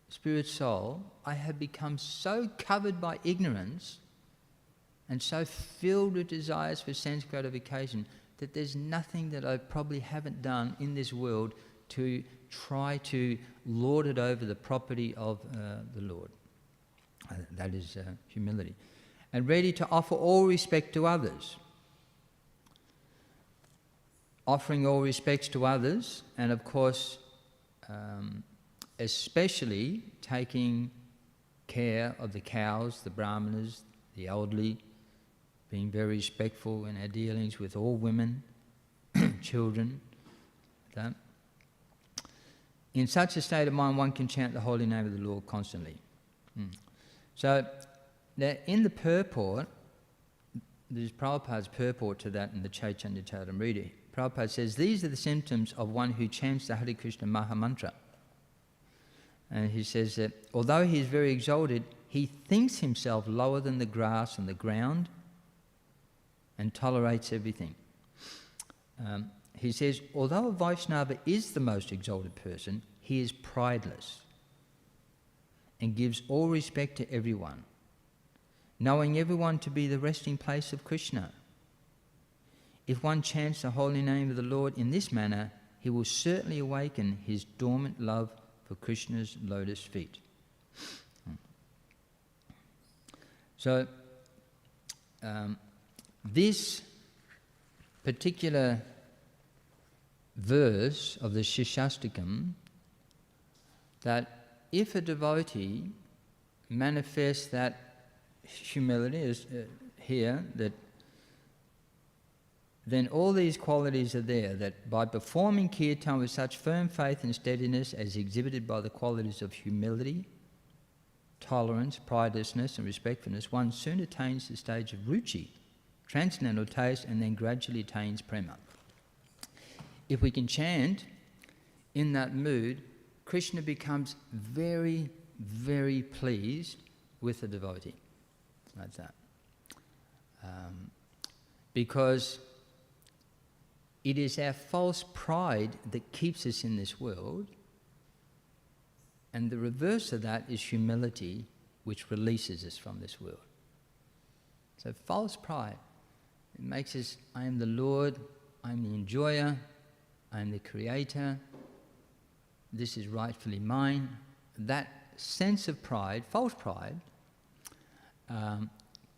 spirit soul, I have become so covered by ignorance and so filled with desires for sense gratification that there's nothing that I probably haven't done in this world to try to lord it over the property of the Lord. That is humility. And ready to offer all respect to others. Offering all respects to others, and of course, especially taking care of the cows, the brahmanas, the elderly, being very respectful in our dealings with all women, children. That. In such a state of mind, one can chant the holy name of the Lord constantly. So, now in the purport, there's Prabhupada's purport to that in the Chaitanya Charitamrita. Prabhupada says, these are the symptoms of one who chants the Hare Krishna Maha Mantra. And he says that although he is very exalted, he thinks himself lower than the grass and the ground and tolerates everything. He says, although a Vaishnava is the most exalted person, he is prideless and gives all respect to everyone, knowing everyone to be the resting place of Krishna. If one chants the holy name of the Lord in this manner, he will certainly awaken his dormant love for Krishna's lotus feet. So, this particular verse of the Shishastakam, that if a devotee manifests that humility is here, that then all these qualities are there, that by performing kirtan with such firm faith and steadiness as exhibited by the qualities of humility, tolerance, pridelessness and respectfulness, one soon attains the stage of ruchi, transcendental taste, and then gradually attains prema. If we can chant in that mood, Krishna becomes very, very pleased with the devotee. Like that. Because it is our false pride that keeps us in this world, and the reverse of that is humility, which releases us from this world. So false pride, it makes us, I am the Lord, I am the enjoyer, I am the creator, this is rightfully mine. That sense of pride, false pride,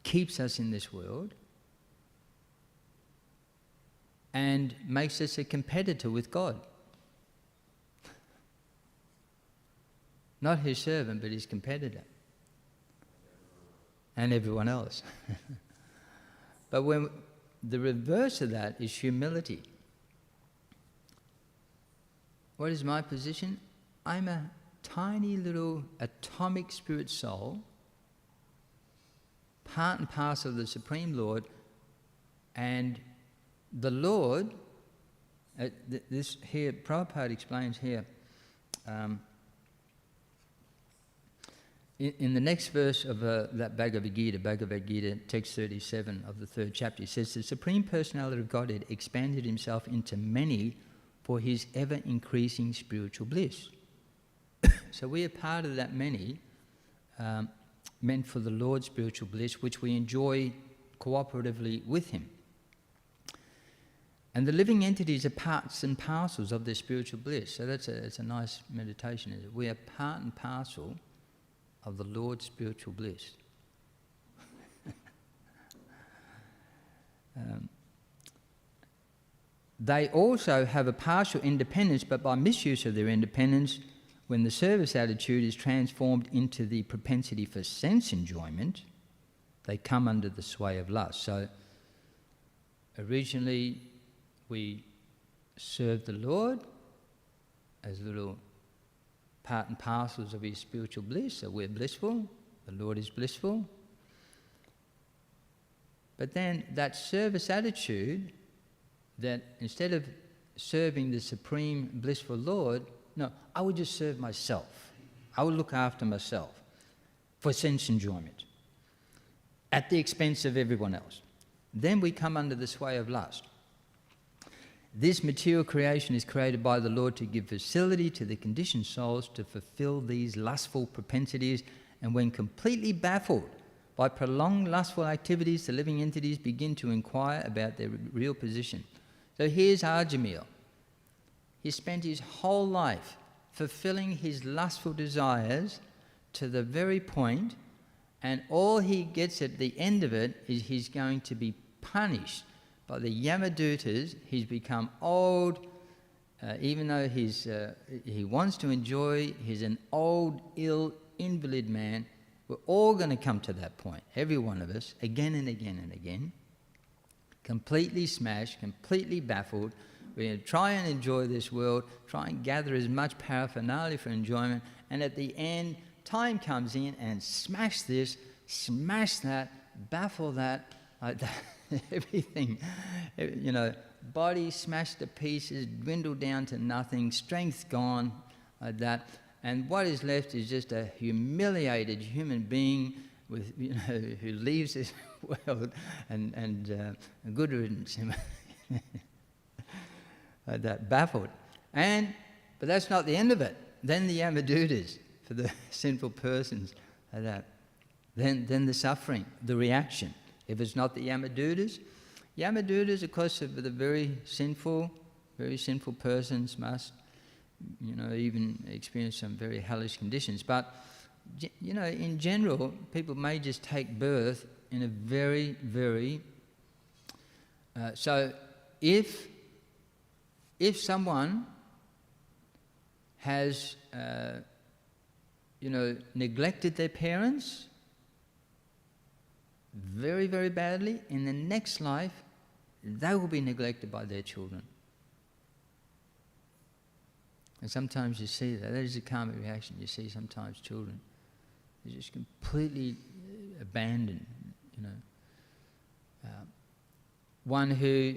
keeps us in this world and makes us a competitor with God. Not his servant, but his competitor. And everyone else. But when the reverse of that is humility. What is my position? I'm a tiny little atomic spirit soul, part and parcel of the Supreme Lord, and the Lord, this here, Prabhupada explains here, in the next verse of that Bhagavad Gita, text 37 of the 3rd chapter, he says, the Supreme Personality of Godhead expanded himself into many for his ever-increasing spiritual bliss. So we are part of that many, meant for the Lord's spiritual bliss, which we enjoy cooperatively with him. And the living entities are parts and parcels of their spiritual bliss. So it's a nice meditation, isn't it? We are part and parcel of the Lord's spiritual bliss. They also have a partial independence, but by misuse of their independence, when the service attitude is transformed into the propensity for sense enjoyment, they come under the sway of lust. So originally we served the Lord as little part and parcels of his spiritual bliss, so we're blissful, the Lord is blissful. But then that service attitude, that instead of serving the supreme blissful Lord, no, I would just serve myself. I would look after myself for sense enjoyment at the expense of everyone else. Then we come under the sway of lust. This material creation is created by the Lord to give facility to the conditioned souls to fulfill these lustful propensities, and when completely baffled by prolonged lustful activities, the living entities begin to inquire about their real position. So here's Ajamil. He spent his whole life fulfilling his lustful desires to the very point, and all he gets at the end of it is he's going to be punished by the Yamadutas. He's become old, even though he wants to enjoy, he's an old, ill, invalid man, We're all going to come to that point, every one of us, again and again and again, completely smashed, completely baffled. We're going to try and enjoy this world, try and gather as much paraphernalia for enjoyment, and at the end, time comes in and smash this, smash that, baffle that, like that. Everything, you know, body smashed to pieces, dwindled down to nothing, strength gone, like that. And what is left is just a humiliated human being with, you know, who leaves this world and good riddance. Like that, baffled. But that's not the end of it. Then the Yamadutas for the sinful persons, like that. Then the suffering, the reaction. If it's not the Yamadutas, of course, of the very sinful persons must, you know, even experience some very hellish conditions. But, you know, in general, people may just take birth in a very, very... so if someone has, you know, neglected their parents very, very badly, in the next life, they will be neglected by their children. And sometimes you see that. That is a karmic reaction. You see sometimes children, they're just completely abandoned, you know. One who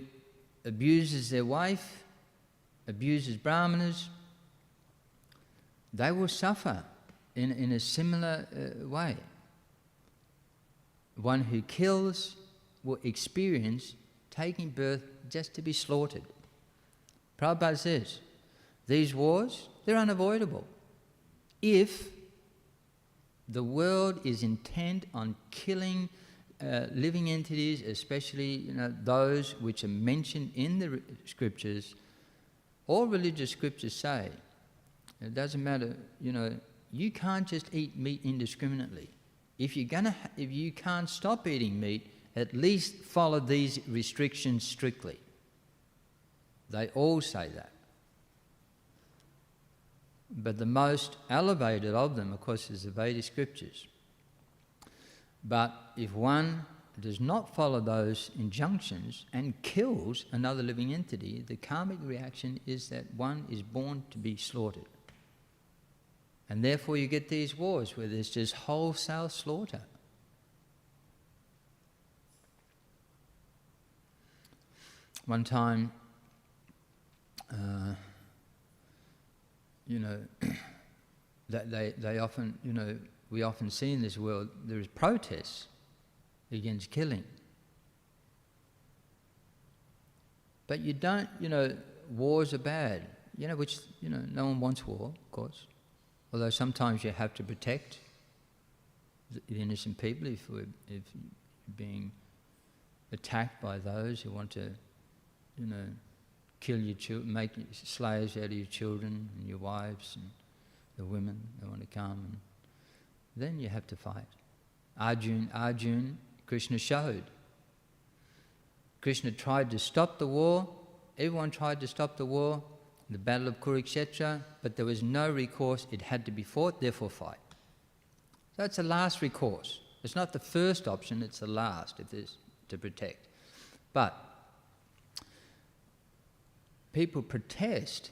abuses their wife, abuses brahmanas, they will suffer in a similar way. One who kills will experience taking birth just to be slaughtered. Prabhupada says, these wars, they're unavoidable. If the world is intent on killing living entities, especially, you know, those which are mentioned in the scriptures, all religious scriptures say, it doesn't matter, you know, you can't just eat meat indiscriminately. If you can't stop eating meat, at least follow these restrictions strictly. They all say that. But the most elevated of them, of course, is the Vedic scriptures. But if one does not follow those injunctions and kills another living entity, the karmic reaction is that one is born to be slaughtered. And therefore you get these wars where there's just wholesale slaughter. One time, you know, that they often, you know, we often see in this world, there is protests against killing. But you don't, you know, wars are bad, you know, which, you know, no one wants war, of course. Although sometimes you have to protect the innocent people if you're being attacked by those who want to, you know, kill your children, make slaves out of your children and your wives and the women that want to come. And then you have to fight. Arjun, Krishna showed. Krishna tried to stop the war. Everyone tried to stop the war. The battle of Kurukshetra, but there was no recourse. It had to be fought, therefore fight. So it's the last recourse. It's not the first option, it's the last if there's to protect. But people protest,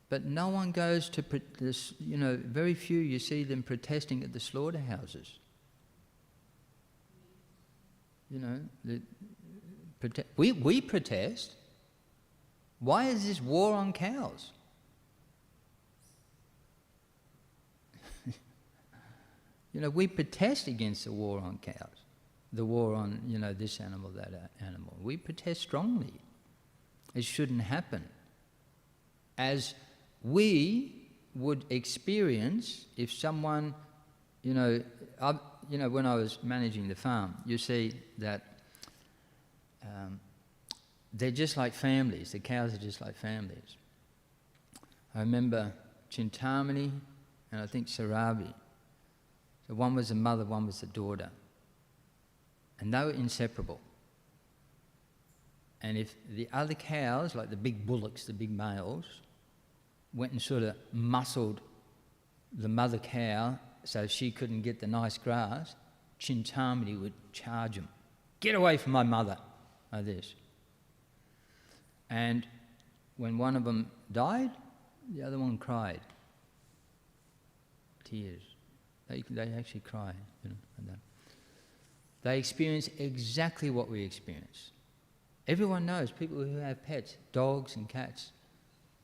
but no one goes to this, you know, very few you see them protesting at the slaughterhouses. You know, we protest. Why is this war on cows? You know, we protest against the war on cows, the war on, you know, this animal, that animal. We protest strongly. It shouldn't happen. As we would experience if someone, you know, when I was managing the farm, you see that they're just like families. The cows are just like families. I remember Chintamani and I think Sarabi. So one was the mother, one was the daughter. And they were inseparable. And if the other cows, like the big bullocks, the big males, went and sort of muscled the mother cow so she couldn't get the nice grass, Chintamani would charge them. Get away from my mother, like this. And when one of them died, the other one cried. Tears. They actually cry, you know, like that. They experience exactly what we experience. Everyone knows, people who have pets, dogs and cats,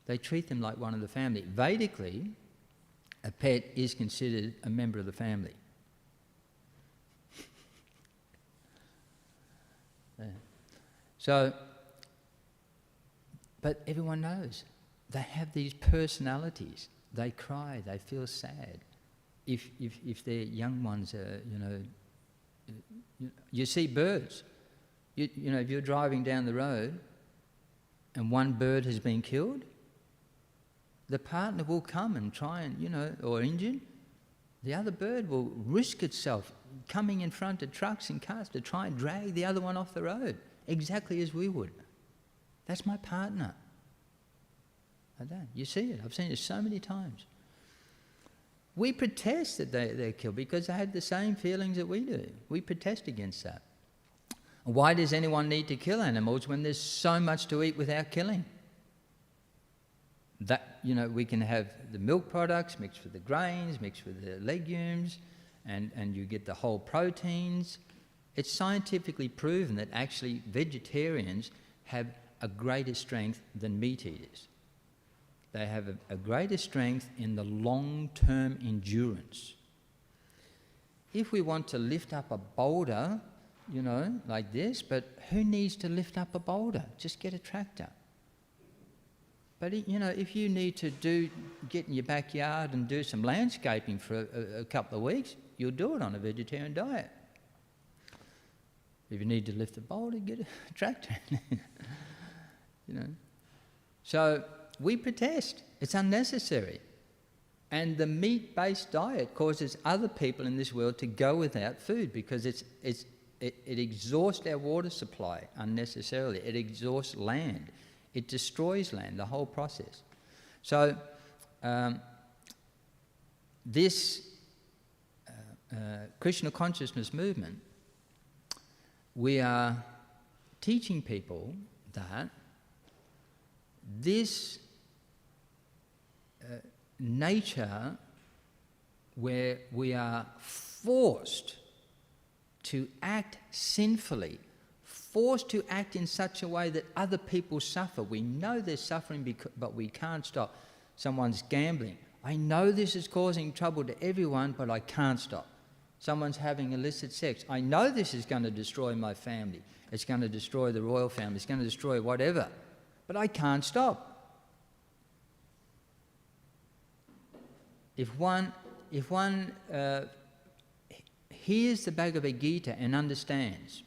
they treat them like one of the family. Vedically, a pet is considered a member of the family. Yeah. So, but everyone knows, they have these personalities. They cry, they feel sad. If their young ones are, you know, you see birds. You know, if you're driving down the road and one bird has been killed, the partner will come and try and, you know, or injured, the other bird will risk itself coming in front of trucks and cars to try and drag the other one off the road, exactly as we would. That's my partner. Like that. You see it. I've seen it so many times. We protest that they're killed because they had the same feelings that we do. We protest against that. Why does anyone need to kill animals when there's so much to eat without killing? That, you know, we can have the milk products mixed with the grains, mixed with the legumes, and you get the whole proteins. It's scientifically proven that actually vegetarians have a greater strength than meat eaters. They have a greater strength in the long-term endurance. If we want to lift up a boulder, you know, like this, but who needs to lift up a boulder? Just get a tractor. But, you know, if you need to get in your backyard and do some landscaping for a couple of weeks, you'll do it on a vegetarian diet. If you need to lift a boulder, get a tractor. You know. So we protest. It's unnecessary. And the meat-based diet causes other people in this world to go without food because it exhausts our water supply unnecessarily. It exhausts land. It destroys land, the whole process. So this Krishna consciousness movement, we are teaching people that this nature where we are forced to act sinfully, forced to act in such a way that other people suffer. We know they're suffering, but we can't stop. Someone's gambling. I know this is causing trouble to everyone, but I can't stop. Someone's having illicit sex. I know this is going to destroy my family. It's going to destroy the royal family. It's going to destroy whatever. But I can't stop. If one hears the Bhagavad Gita and understands,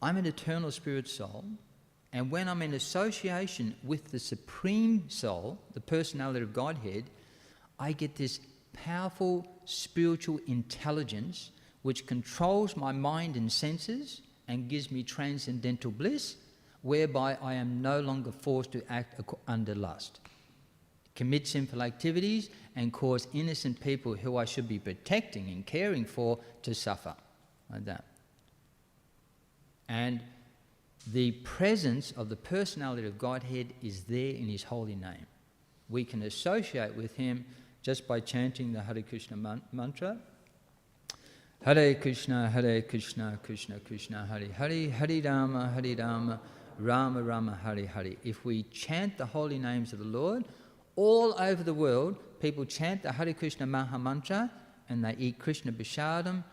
I'm an eternal spirit soul, and when I'm in association with the Supreme Soul, the personality of Godhead, I get this powerful spiritual intelligence which controls my mind and senses and gives me transcendental bliss, whereby I am no longer forced to act under lust, commit sinful activities and cause innocent people who I should be protecting and caring for to suffer, like that. And the presence of the personality of Godhead is there in His holy name. We can associate with Him just by chanting the Hare Krishna mantra. Hare Krishna, Krishna Krishna, Hare Hare, Hare Rama, Rama Rama, Hare Hare. If we chant the holy names of the Lord, all over the world, people chant the Hare Krishna Maha Mantra and they eat Krishna Prashadam,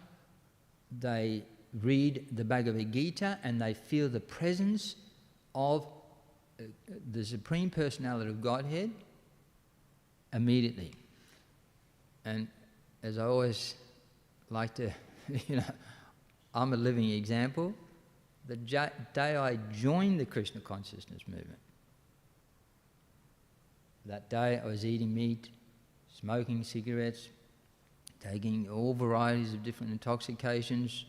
they read the Bhagavad Gita and they feel the presence of the Supreme Personality of Godhead immediately. And as I always like to, I'm a living example. The day I joined the Krishna consciousness movement, that day I was eating meat, smoking cigarettes, taking all varieties of different intoxications,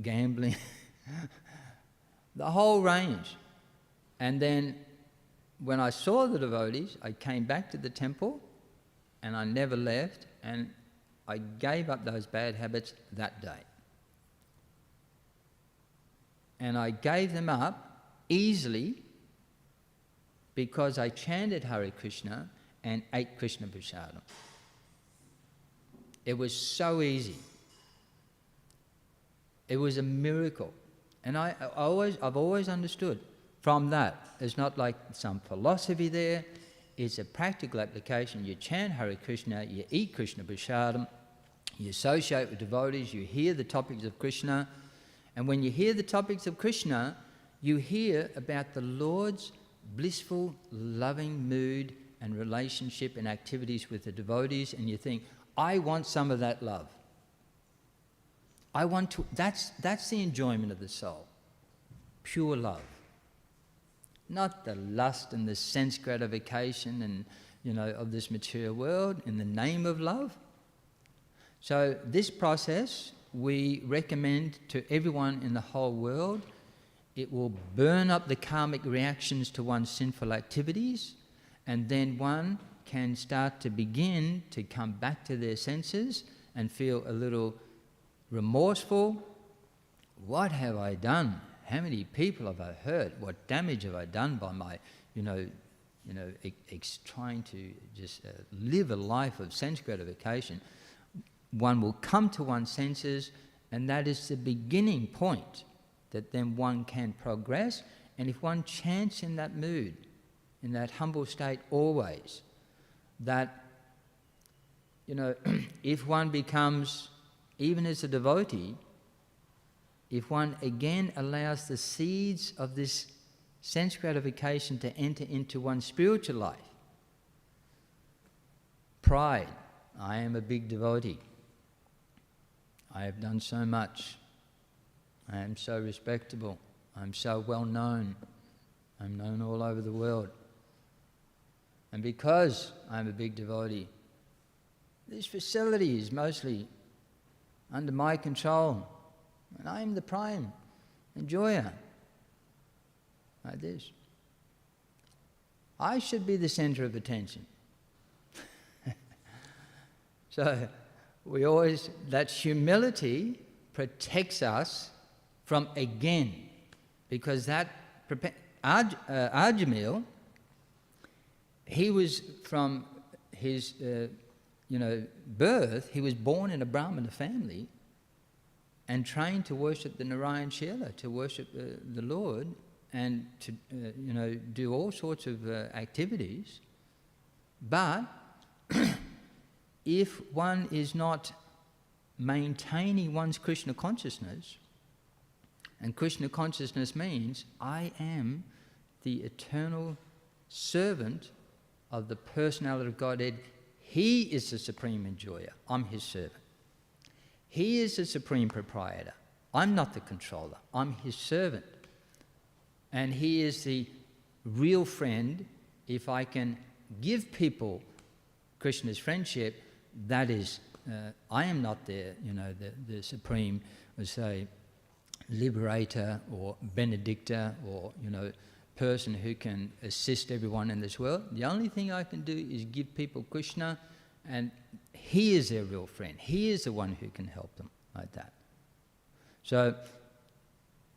gambling, the whole range. And then when I saw the devotees, I came back to the temple and I never left and I gave up those bad habits that day. And I gave them up easily because I chanted Hare Krishna and ate Krishna Prasadam. It was so easy. It was a miracle. And I've always understood from that, it's not like some philosophy there, it's a practical application. You chant Hare Krishna, you eat Krishna Prasadam, you associate with devotees, you hear the topics of Krishna, and when you hear the topics of Krishna, you hear about the Lord's blissful, loving mood and relationship and activities with the devotees, and you think, I want some of that love. I want to, that's the enjoyment of the soul. Pure love. Not the lust and the sense gratification and, of this material world in the name of love. So this process we recommend to everyone in the whole world. It will burn up the karmic reactions to one's sinful activities, and then one can start to begin to come back to their senses and feel a little remorseful. What have I done? How many people have I hurt? What damage have I done by my, trying to just live a life of sense gratification? One will come to one's senses, and that is the beginning point that then one can progress. And if one chants in that mood, in that humble state always, that, if one becomes, even as a devotee, if one again allows the seeds of this sense gratification to enter into one's spiritual life, pride, I am a big devotee, I have done so much, I am so respectable, I'm so well known, I'm known all over the world. And because I'm a big devotee, this facility is mostly under my control, and I am the prime enjoyer. Like this. I should be the center of attention. So that humility protects us from again, because that Ajamil, he was from his birth, he was born in a Brahmana family and trained to worship the Narayan Shila, to worship the Lord, and to do all sorts of activities. But if one is not maintaining one's Krishna consciousness, and Krishna consciousness means I am the eternal servant of the personality of Godhead. He is the supreme enjoyer. I'm his servant. He is the supreme proprietor. I'm not the controller. I'm his servant. And he is the real friend. If I can give people Krishna's friendship, that is, I am not the supreme, let's say, liberator or benedictor or, person who can assist everyone in this world. The only thing I can do is give people Krishna, and he is their real friend. He is the one who can help them like that. So,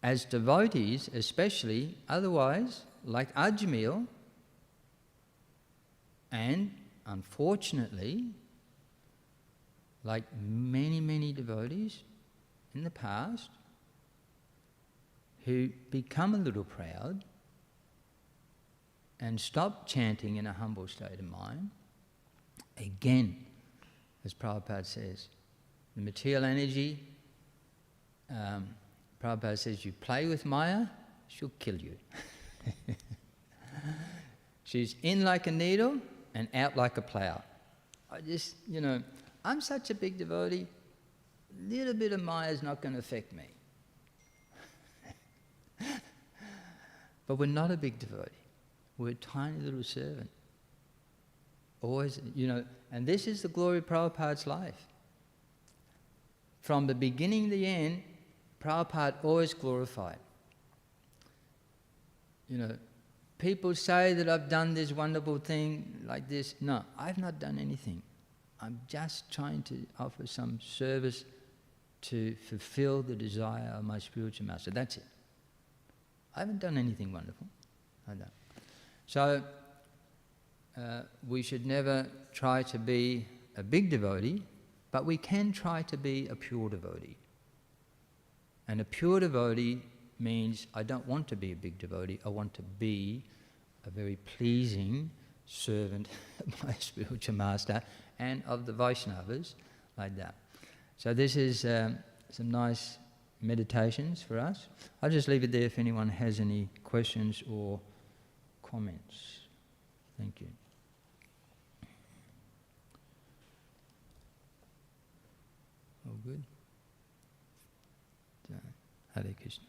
as devotees especially, otherwise, like Ajamil, and unfortunately, like many, many devotees in the past, who become a little proud and stop chanting in a humble state of mind, again, as Prabhupada says, the material energy, Prabhupada says, you play with Maya, she'll kill you. She's in like a needle and out like a plough. I just, I'm such a big devotee, a little bit of Maya is not going to affect me. But we're not a big devotee. We're a tiny little servant. Always, and this is the glory of Prabhupada's life. From the beginning to the end, Prabhupada always glorified. People say that I've done this wonderful thing like this. No, I've not done anything. I'm just trying to offer some service to fulfill the desire of my spiritual master. That's it. I haven't done anything wonderful like that. So we should never try to be a big devotee, but we can try to be a pure devotee. And a pure devotee means I don't want to be a big devotee, I want to be a very pleasing servant of my spiritual master and of the Vaishnavas, like that. So this is some nice meditations for us. I'll just leave it there if anyone has any questions or comments. Thank you. All good? Hare Krishna.